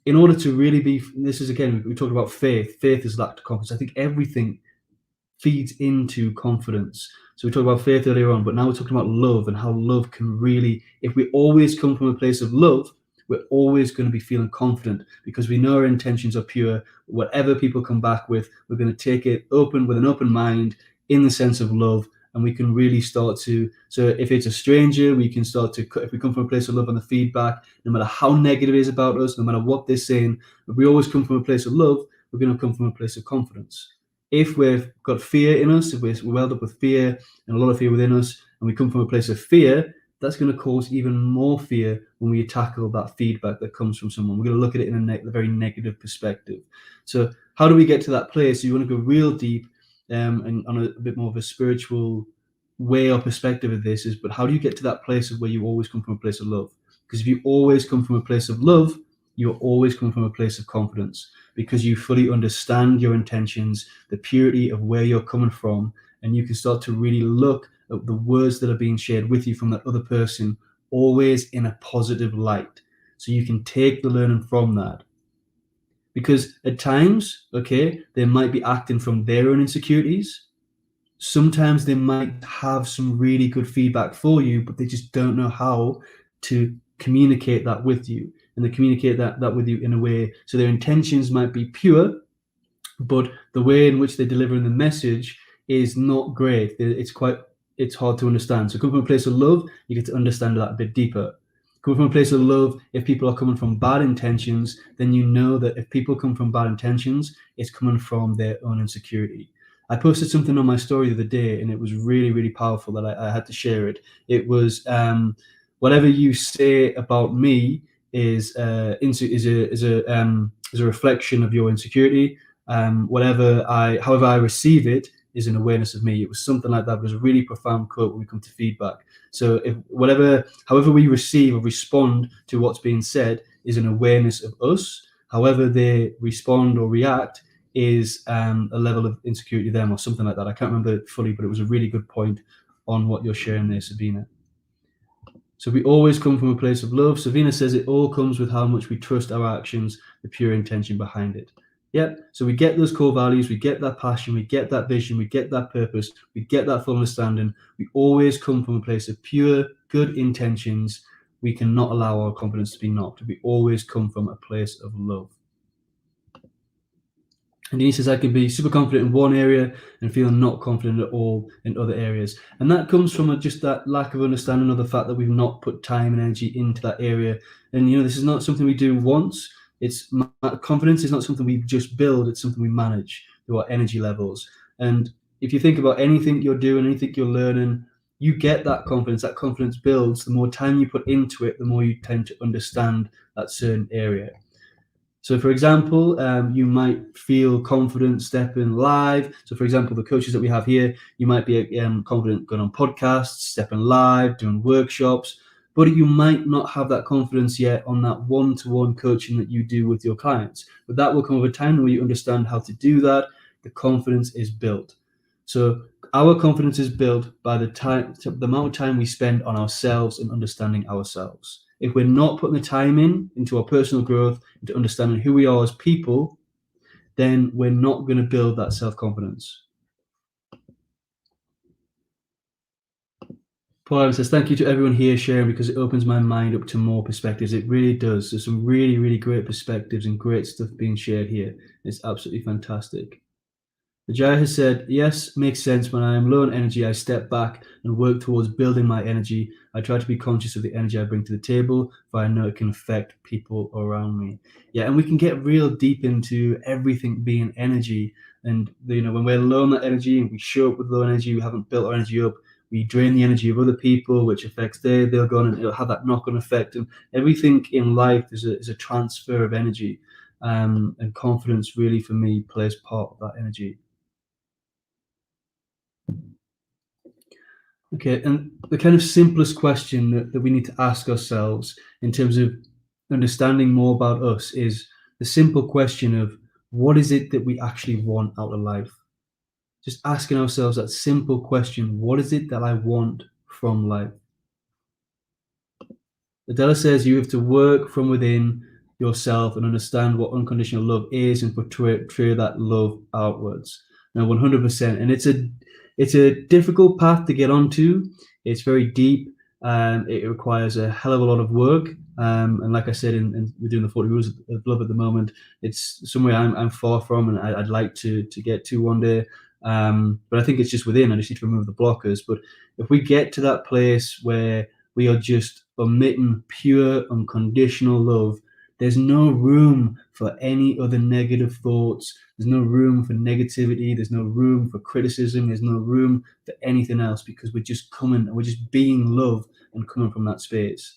in order to really be, this is, again, we talk about faith. Faith is lack of confidence. I think everything feeds into confidence. So we talked about faith earlier on, but now we're talking about love and how love can really, if we always come from a place of love, we're always going to be feeling confident because we know our intentions are pure. Whatever people come back with, we're going to take it open, with an open mind, in the sense of love. And we can really start to, so if it's a stranger, we can start to, if we come from a place of love, and the feedback, no matter how negative it is about us, no matter what they're saying, if we always come from a place of love, we're going to come from a place of confidence. If we've got fear in us, if we're welled up with fear and a lot of fear within us, and we come from a place of fear, that's going to cause even more fear when we tackle that feedback that comes from someone. We're going to look at it in a very negative perspective. So how do we get to that place? So you want to go real deep and on a bit more of a spiritual way or perspective of this is, but how do you get to that place of where you always come from a place of love? Because if you always come from a place of love, you're always coming from a place of confidence, because you fully understand your intentions, the purity of where you're coming from, and you can start to really look at the words that are being shared with you from that other person always in a positive light. So you can take the learning from that. Because at times, okay, they might be acting from their own insecurities. Sometimes they might have some really good feedback for you, but they just don't know how to communicate that with you. And they communicate that with you in a way, so their intentions might be pure, but the way in which they're delivering the message is not great. It's quite it's hard to understand. So come from a place of love, you get to understand that a bit deeper. Come from a place of love, if people are coming from bad intentions, then you know that if people come from bad intentions, it's coming from their own insecurity. I posted something on my story the other day, and it was really, really powerful that I had to share it. It was whatever you say about me is a reflection of your insecurity. However I receive it is an awareness of me. It was something like that. It was a really profound quote when we come to feedback. So however we receive or respond to what's being said is an awareness of us. However they respond or react is a level of insecurity of them or something like that. I can't remember it fully, but it was a really good point on what you're sharing there, Sabina. So we always come from a place of love. Savina says it all comes with how much we trust our actions, the pure intention behind it. Yeah. So we get those core values, we get that passion, we get that vision, we get that purpose, we get that full understanding. We always come from a place of pure, good intentions. We cannot allow our confidence to be knocked. We always come from a place of love. And he says, I can be super confident in one area and feel not confident at all in other areas. And that comes from just that lack of understanding of the fact that we've not put time and energy into that area. And, this is not something we do once. Confidence is not something we just build. It's something we manage through our energy levels. And if you think about anything you're doing, anything you're learning, you get that confidence. That confidence builds. The more time you put into it, the more you tend to understand that certain area. So, for example, you might feel confident stepping live. So, for example, the coaches that we have here, you might be confident going on podcasts, stepping live, doing workshops, but you might not have that confidence yet on that one-to-one coaching that you do with your clients. But that will come over time where you understand how to do that. The confidence is built. So our confidence is built by the amount of time we spend on ourselves and understanding ourselves. If we're not putting the time into our personal growth, into understanding who we are as people, then we're not going to build that self-confidence. Paul Evans says, thank you to everyone here sharing because it opens my mind up to more perspectives. It really does. There's some really, really great perspectives and great stuff being shared here. It's absolutely fantastic. Vijaya has said, yes, makes sense. When I am low on energy, I step back and work towards building my energy. I try to be conscious of the energy I bring to the table, for I know it can affect people around me. Yeah, and we can get real deep into everything being energy. And, when we're low on that energy and we show up with low energy, we haven't built our energy up, we drain the energy of other people, which affects they'll go on and it'll have that knock-on effect. And everything in life is a transfer of energy. And confidence really, for me, plays part of that energy. Okay, and the kind of simplest question that we need to ask ourselves in terms of understanding more about us is the simple question of what is it that we actually want out of life? Just asking ourselves that simple question, what is it that I want from life? Adela says you have to work from within yourself and understand what unconditional love is and portray that love outwards. Now, 100%. And it's a difficult path to get onto. It's very deep. It requires a hell of a lot of work. And like I said, we're doing the 40 Rules of Love at the moment. It's somewhere I'm far from, and I'd like to get to one day. But I think it's just within. I just need to remove the blockers. But if we get to that place where we are just emitting pure, unconditional love, there's no room for any other negative thoughts. There's no room for negativity. There's no room for criticism. There's no room for anything else because we're just being love and coming from that space.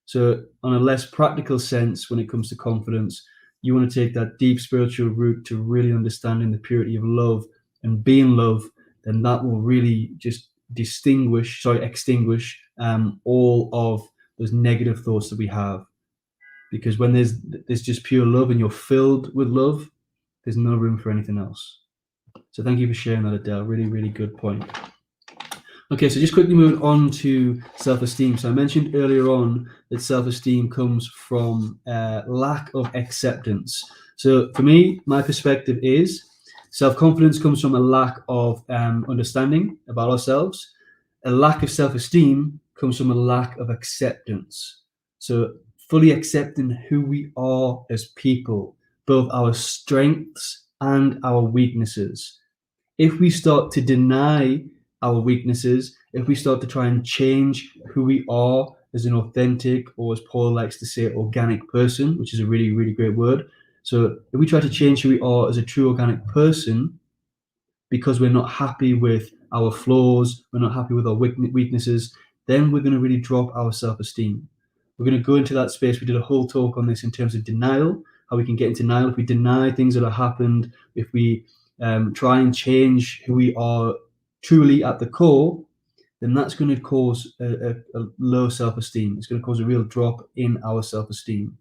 So on a less practical sense, when it comes to confidence, you want to take that deep spiritual route to really understanding the purity of love and being love, then that will really just extinguish all of those negative thoughts that we have. Because when there's just pure love and you're filled with love, there's no room for anything else. So thank you for sharing that, Adele. Really, really good point. Okay, so just quickly moving on to self-esteem. So I mentioned earlier on that self-esteem comes from lack of acceptance. So for me, my perspective is self-confidence comes from a lack of understanding about ourselves. A lack of self-esteem comes from a lack of acceptance. So fully accepting who we are as people, both our strengths and our weaknesses. If we start to deny our weaknesses, if we start to try and change who we are as an authentic, or as Paul likes to say, organic person, which is a really, really great word. So if we try to change who we are as a true organic person, because we're not happy with our flaws, we're not happy with our weaknesses, then we're going to really drop our self-esteem. We're going to go into that space. We did a whole talk on this in terms of denial, how we can get into denial if we deny things that have happened, if we try and change who we are truly at the core, then that's going to cause a low self-esteem. It's going to cause a real drop in our self-esteem.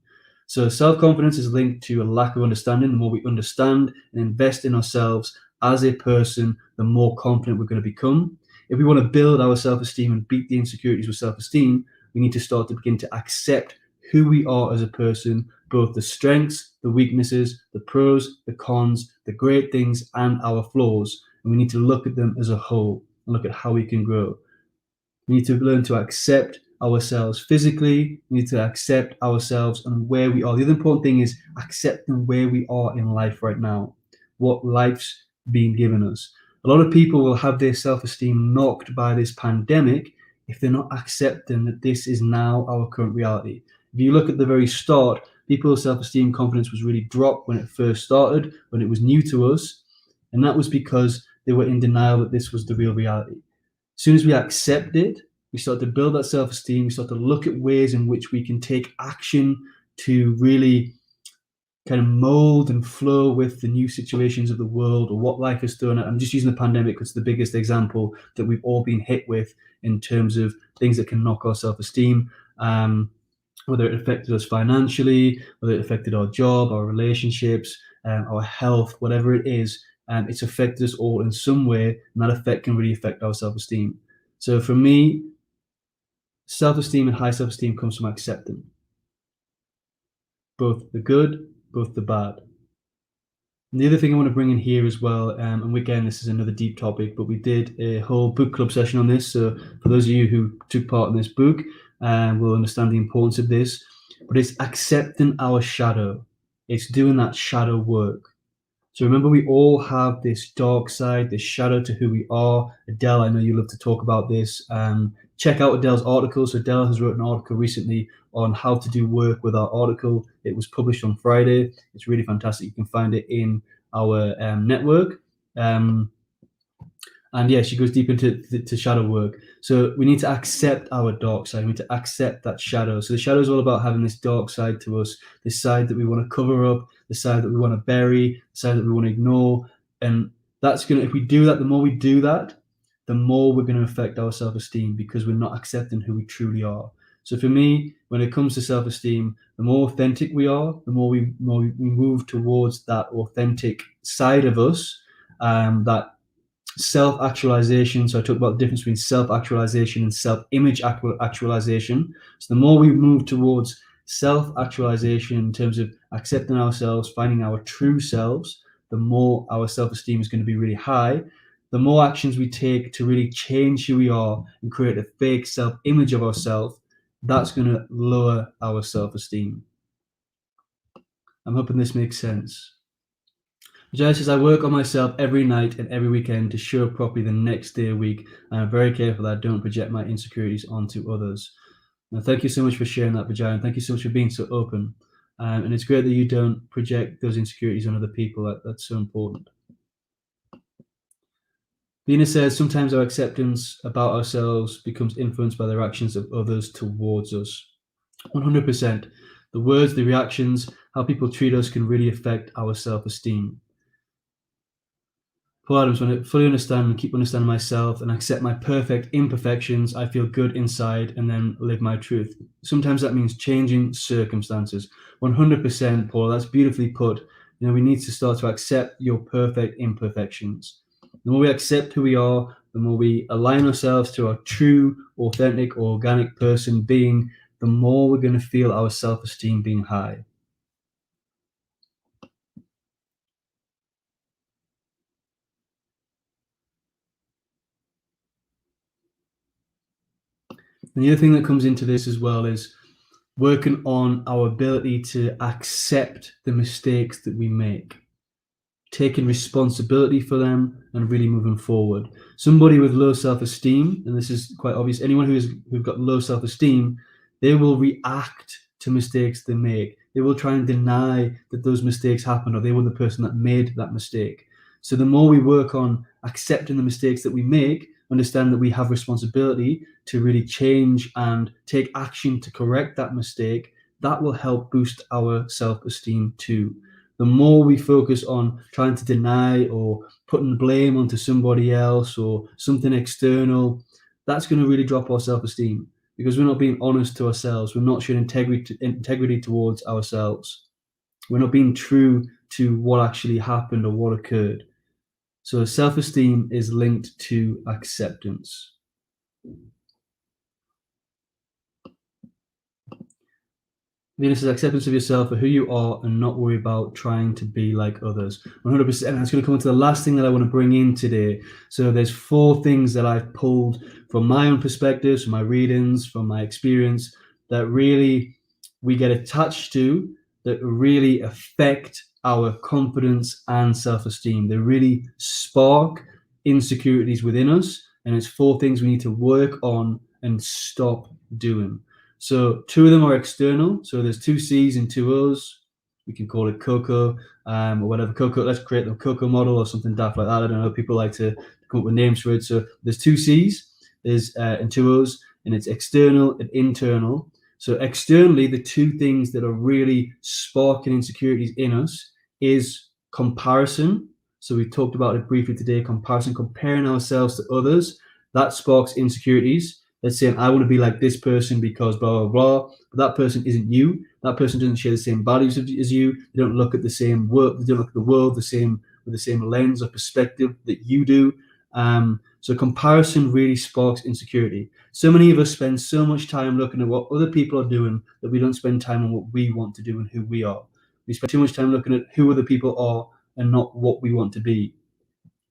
So self-confidence is linked to a lack of understanding. The more we understand and invest in ourselves as a person, the more confident we're going to become. If we want to build our self-esteem and beat the insecurities with self-esteem, we need to start to begin to accept who we are as a person, both the strengths, the weaknesses, the pros, the cons, the great things, and our flaws. And we need to look at them as a whole and look at how we can grow. We need to learn to accept ourselves physically. We need to accept ourselves and where we are. The other important thing is accepting where we are in life right now, what life's been given us. A lot of people will have their self-esteem knocked by this pandemic if they're not accepting that this is now our current reality. If you look at the very start, people's self-esteem confidence was really dropped when it first started, when it was new to us. And that was because they were in denial that this was the real reality. As soon as we accept it, we start to build that self-esteem. We start to look at ways in which we can take action to really kind of mold and flow with the new situations of the world or what life has thrown at. I'm just using the pandemic because it's the biggest example that we've all been hit with in terms of things that can knock our self-esteem. Whether it affected us financially, whether it affected our job, our relationships, our health, whatever it is, it's affected us all in some way, and that effect can really affect our self-esteem. So for me, self-esteem and high self-esteem comes from accepting both the good, both the bad. And the other thing I want to bring in here as well, and again, this is another deep topic, but we did a whole book club session on this. So for those of you who took part in this book, will understand the importance of this. But it's accepting our shadow. It's doing that shadow work. So remember, we all have this dark side, this shadow to who we are. Adele, I know you love to talk about this. Check out Adele's article. So Adele has written an article recently on how to do work with our article. It was published on Friday. It's really fantastic. You can find it in our network. And yeah, she goes deep into shadow work. So we need to accept our dark side. We need to accept that shadow. So the shadow is all about having this dark side to us, this side that we want to cover up, the side that we want to bury, the side that we want to ignore. And that's going to, if we do that, the more we do that, the more we're going to affect our self-esteem because we're not accepting who we truly are. So for me, when it comes to self-esteem, the more authentic we are, the more we move towards that authentic side of us, that self-actualization. So I talked about the difference between self-actualization and self-image actualization. So the more we move towards self-actualization in terms of accepting ourselves, finding our true selves, the more our self-esteem is going to be really high. The more actions we take to really change who we are and create a fake self-image of ourselves, that's going to lower our self-esteem. I'm hoping this makes sense. Jai says, I work on myself every night and every weekend to show up properly the next day a week. And I'm very careful that I don't project my insecurities onto others. Now, thank you so much for sharing that, Vijay, and thank you so much for being so open. And it's great that you don't project those insecurities on other people. That's so important. Lena says, sometimes our acceptance about ourselves becomes influenced by the actions of others towards us. 100%. The words, the reactions, how people treat us can really affect our self-esteem. Paul Adams, when I fully understand and keep understanding myself and accept my perfect imperfections, I feel good inside and then live my truth. Sometimes that means changing circumstances. 100%, Paul, that's beautifully put. You know, we need to start to accept your perfect imperfections. The more we accept who we are, the more we align ourselves to our true, authentic, organic person being, the more we're going to feel our self-esteem being high. And the other thing that comes into this as well is working on our ability to accept the mistakes that we make. taking responsibility for them, and really moving forward. Somebody with low self-esteem, and this is quite obvious, anyone who've got low self-esteem, they will react to mistakes they make. They will try and deny that those mistakes happened or they were the person that made that mistake. So the more we work on accepting the mistakes that we make, understand that we have responsibility to really change and take action to correct that mistake, that will help boost our self-esteem too. The more we focus on trying to deny or putting blame onto somebody else or something external, that's going to really drop our self-esteem because we're not being honest to ourselves. We're not showing integrity towards ourselves. We're not being true to what actually happened or what occurred. So self-esteem is linked to acceptance. Venus is acceptance of yourself for who you are and not worry about trying to be like others. 100%. And that's going to come into the last thing that I want to bring in today. So there's 4 things that I've pulled from my own perspectives, from my readings, from my experience that really we get attached to, that really affect our confidence and self-esteem. They really spark insecurities within us. And it's 4 things we need to work on and stop doing. So 2 of them are external. So there's 2 C's and 2 O's. We can call it Coco or whatever. Coco, let's create the Coco model or something daft like that. I don't know. People like to come up with names for it. So there's 2 C's and 2 O's, and it's external and internal. So externally, the 2 things that are really sparking insecurities in us is comparison. So we talked about it briefly today, comparison, comparing ourselves to others. That sparks insecurities. Let's say I want to be like this person because blah, blah, blah, but that person isn't you. That person doesn't share the same values as you. They don't look at the same world. They don't look at the world with the same lens or perspective that you do. So comparison really sparks insecurity. So many of us spend so much time looking at what other people are doing that we don't spend time on what we want to do and who we are. We spend too much time looking at who other people are and not what we want to be.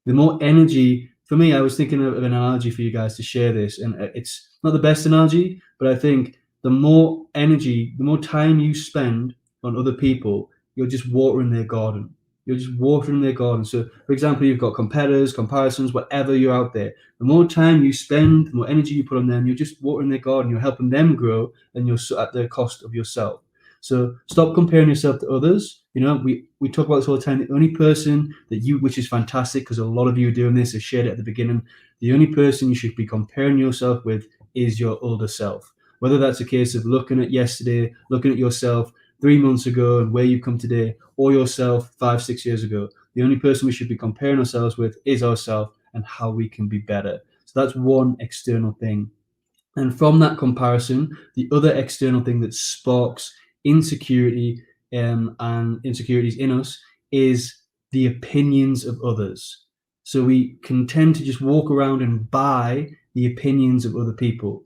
The more energy, for me, I was thinking of an analogy for you guys to share this, and it's not the best analogy, but I think the more energy, the more time you spend on other people, you're just watering their garden. You're just watering their garden. So, for example, you've got competitors, comparisons, whatever you're out there. The more time you spend, the more energy you put on them, you're just watering their garden. You're helping them grow, and you're at the cost of yourself. So stop comparing yourself to others. You know, we talk about this all the time. The only person that you, which is fantastic because a lot of you are doing this, have shared it at the beginning. The only person you should be comparing yourself with is your older self. Whether that's a case of looking at yesterday, looking at yourself 3 months ago and where you've come today, or yourself 5, 6 years ago. The only person we should be comparing ourselves with is ourselves and how we can be better. So that's one external thing. And from that comparison, the other external thing that sparks insecurity and insecurities in us is the opinions of others. So we can tend to just walk around and buy the opinions of other people.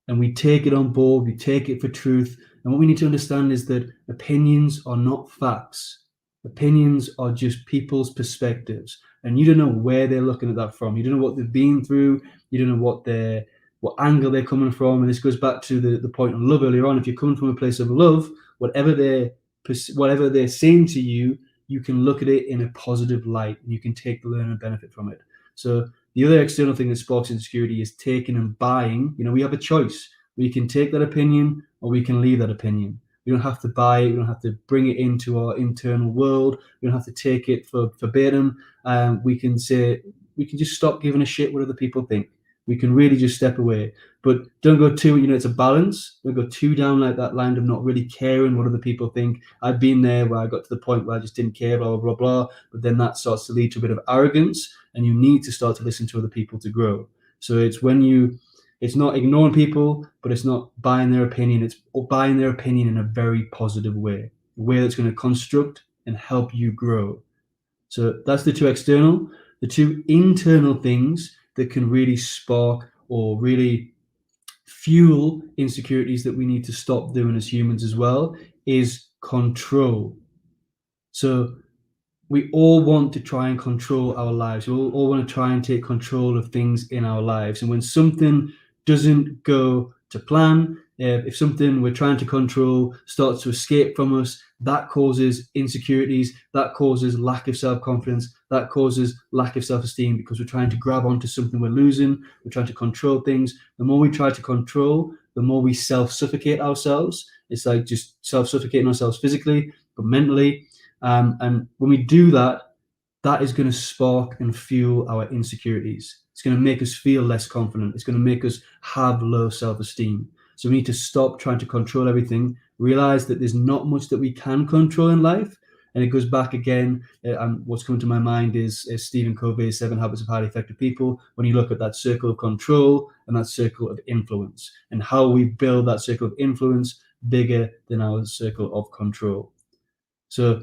And we take it on board, we take it for truth. And what we need to understand is that opinions are not facts. Opinions are just people's perspectives. And you don't know where they're looking at that from. You don't know what they've been through. You don't know what angle they're coming from. And this goes back to the point on love earlier on. If you're coming from a place of love, whatever they're saying to you, you can look at it in a positive light and you can take the learn and benefit from it. So the other external thing that sparks insecurity is taking and buying. You know, we have a choice. We can take that opinion or we can leave that opinion. We don't have to buy it. We don't have to bring it into our internal world. We don't have to take it for verbatim. We can just stop giving a shit what other people think. We can really just step away, but don't go too, it's a balance. Don't go too down like that line of not really caring what other people think. I've been there where I got to the point where I just didn't care, blah, blah, blah, blah. But then that starts to lead to a bit of arrogance and you need to start to listen to other people to grow. So it's not ignoring people, but it's not buying their opinion. It's buying their opinion in a very positive way, a way that's going to construct and help you grow. So that's the 2 external. The 2 internal things that can really spark or really fuel insecurities that we need to stop doing as humans as well is control. So we all want to try and control our lives. We all want to try and take control of things in our lives. And when something doesn't go to plan, if something we're trying to control starts to escape from us, that causes insecurities, that causes lack of self-confidence, that causes lack of self-esteem, because we're trying to grab onto something we're losing, we're trying to control things. The more we try to control, the more we self-suffocate ourselves. It's like just self-suffocating ourselves physically, but mentally. And when we do that, that is going to spark and fuel our insecurities. It's going to make us feel less confident. It's going to make us have low self-esteem. So we need to stop trying to control everything, realize that there's not much that we can control in life. And it goes back again, and what's coming to my mind is Stephen Covey's 7 Habits of Highly Effective People. When you look at that circle of control and that circle of influence, and how we build that circle of influence bigger than our circle of control. So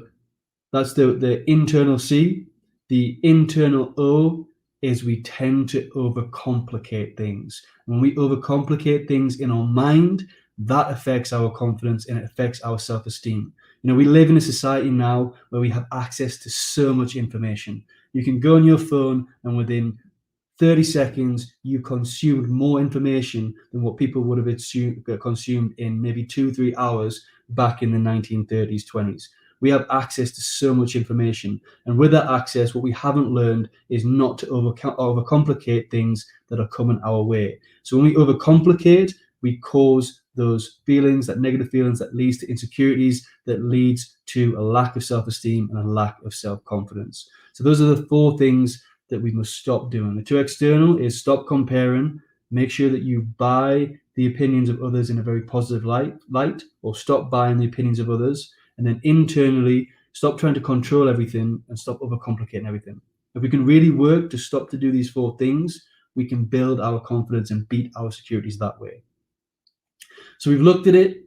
that's the internal C. The internal O is we tend to overcomplicate things. When we overcomplicate things in our mind, that affects our confidence and it affects our self-esteem. You know, we live in a society now where we have access to so much information. You can go on your phone and within 30 seconds, you consumed more information than what people would have consumed in maybe 2-3 hours back in the 1930s, 20s. We have access to so much information. And with that access, what we haven't learned is not to overcomplicate things that are coming our way. So when we overcomplicate, we cause those feelings, that negative feelings that leads to insecurities, that leads to a lack of self-esteem and a lack of self-confidence. So those are the 4 things that we must stop doing. The 2 external is stop comparing. Make sure that you buy the opinions of others in a very positive light, or stop buying the opinions of others. And then internally, stop trying to control everything and stop overcomplicating everything. If we can really work to stop to do these 4 things, we can build our confidence and beat our insecurities that way. So we've looked at it,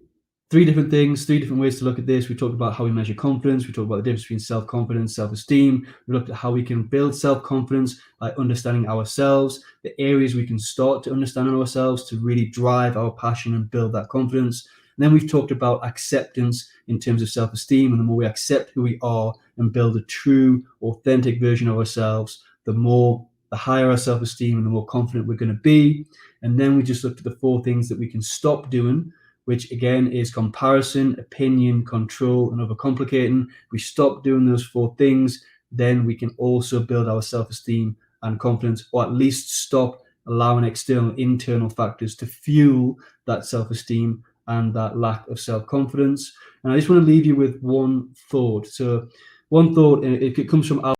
3 different things, 3 different ways to look at this. We talked about how we measure confidence. We talked about the difference between self-confidence, self-esteem. We looked at how we can build self-confidence by understanding ourselves, the areas we can start to understand ourselves to really drive our passion and build that confidence. And then we've talked about acceptance in terms of self-esteem. And the more we accept who we are and build a true, authentic version of ourselves, the higher our self-esteem and the more confident we're going to be. And then we just looked at the 4 things that we can stop doing, which again is comparison, opinion, control, and overcomplicating. If we stop doing those 4 things, then we can also build our self-esteem and confidence, or at least stop allowing external, internal factors to fuel that self-esteem and that lack of self-confidence. And I just want to leave you with one thought. So one thought, it comes from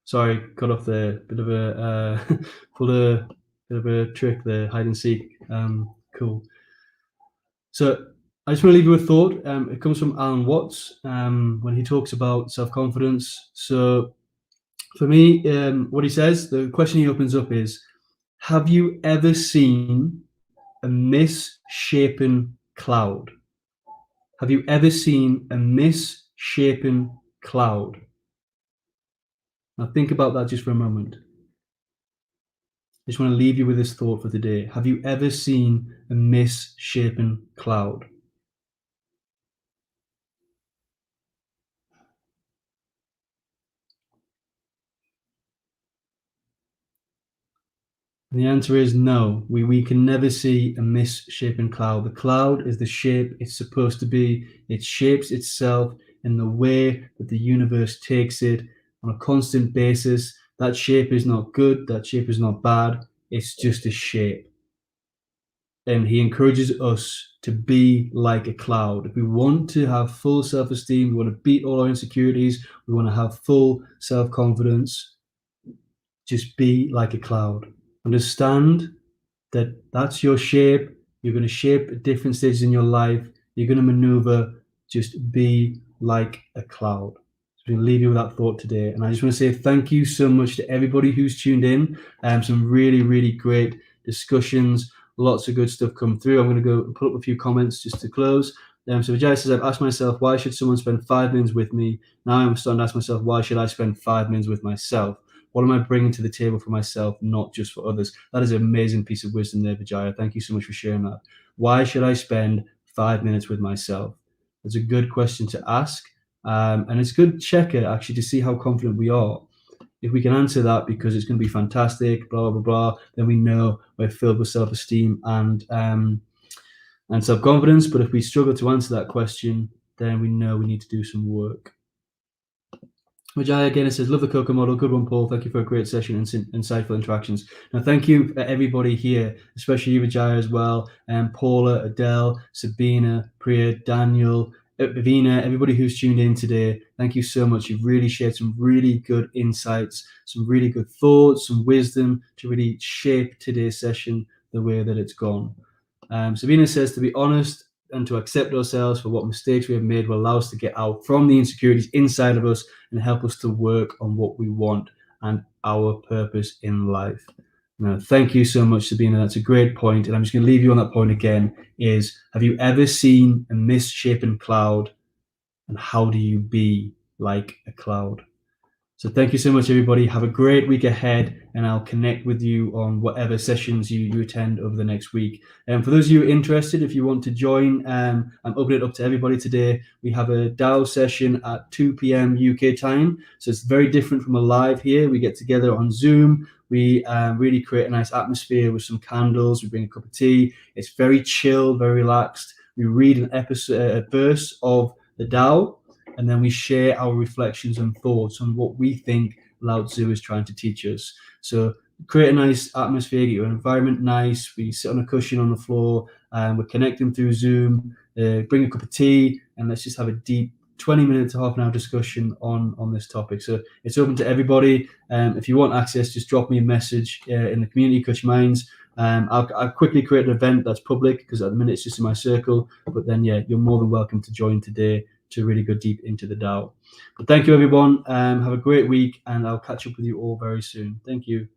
sorry, got off the bit of a pulled a bit of a trick there, hide and seek. Cool. So I just want to leave you with a thought. It comes from Alan Watts when he talks about self-confidence. So for me, what he says, the question he opens up is, have you ever seen a misshapen cloud? Have you ever seen a misshapen cloud? Now think about that just for a moment. I just want to leave you with this thought for today. Have you ever seen a misshapen cloud? And the answer is no. We can never see a misshapen cloud. The cloud is the shape it's supposed to be. It shapes itself in the way that the universe takes it on a constant basis. That shape is not good. That shape is not bad. It's just a shape. And he encourages us to be like a cloud. If we want to have full self-esteem, we want to beat all our insecurities, we want to have full self-confidence, just be like a cloud. Understand that that's your shape. You're going to shape at different stages in your life. You're going to maneuver. Just be like a cloud. So I'm going to leave you with that thought today. And I just want to say thank you so much to everybody who's tuned in. Some really, really great discussions. Lots of good stuff come through. I'm going to go and put up a few comments just to close. So Vijay says, I've asked myself, why should someone spend 5 minutes with me? Now I'm starting to ask myself, why should I spend 5 minutes with myself? What am I bringing to the table for myself, not just for others? That is an amazing piece of wisdom there, Vijaya. Thank you so much for sharing that. Why should I spend 5 minutes with myself? It's a good question to ask. And it's a good checker actually to see how confident we are. If we can answer that because it's going to be fantastic, blah blah blah, then we know we're filled with self-esteem and self-confidence. But if we struggle to answer that question, then we know we need to do some work. Vijaya again, it says, love the Coco model. Good one, Paul. Thank you for a great session and insightful interactions. Now, thank you everybody here, especially you, Vijaya, as well, and Paula, Adele, Sabina, Priya, Daniel, Vina, everybody who's tuned in today. Thank you so much. You've really shared some really good insights, some really good thoughts, some wisdom to really shape today's session the way that it's gone. Sabina says, to be honest and to accept ourselves for what mistakes we have made will allow us to get out from the insecurities inside of us and help us to work on what we want and our purpose in life. Now, thank you so much, Sabina. That's a great point. And I'm just going to leave you on that point again is, have you ever seen a misshapen cloud? And how do you be like a cloud? So thank you so much, everybody. Have a great week ahead, and I'll connect with you on whatever sessions you attend over the next week. And for those of you interested, if you want to join, I'm opening it up to everybody today. We have a DAO session at 2 p.m. UK time. So it's very different from a live here. We get together on Zoom. We really create a nice atmosphere with some candles. We bring a cup of tea. It's very chill, very relaxed. We read a verse of the DAO, and then we share our reflections and thoughts on what we think Lao Tzu is trying to teach us. So create a nice atmosphere, get your environment nice. We sit on a cushion on the floor, and we're connecting through Zoom. Bring a cup of tea, and let's just have a deep 20 minute to half an hour discussion on this topic. So it's open to everybody. If you want access, just drop me a message in the community, Kutch Minds. I'll quickly create an event that's public because at the minute it's just in my circle. But then, yeah, you're more than welcome to join today to really go deep into the DAO. But thank you, everyone. Have a great week, and I'll catch up with you all very soon. Thank you.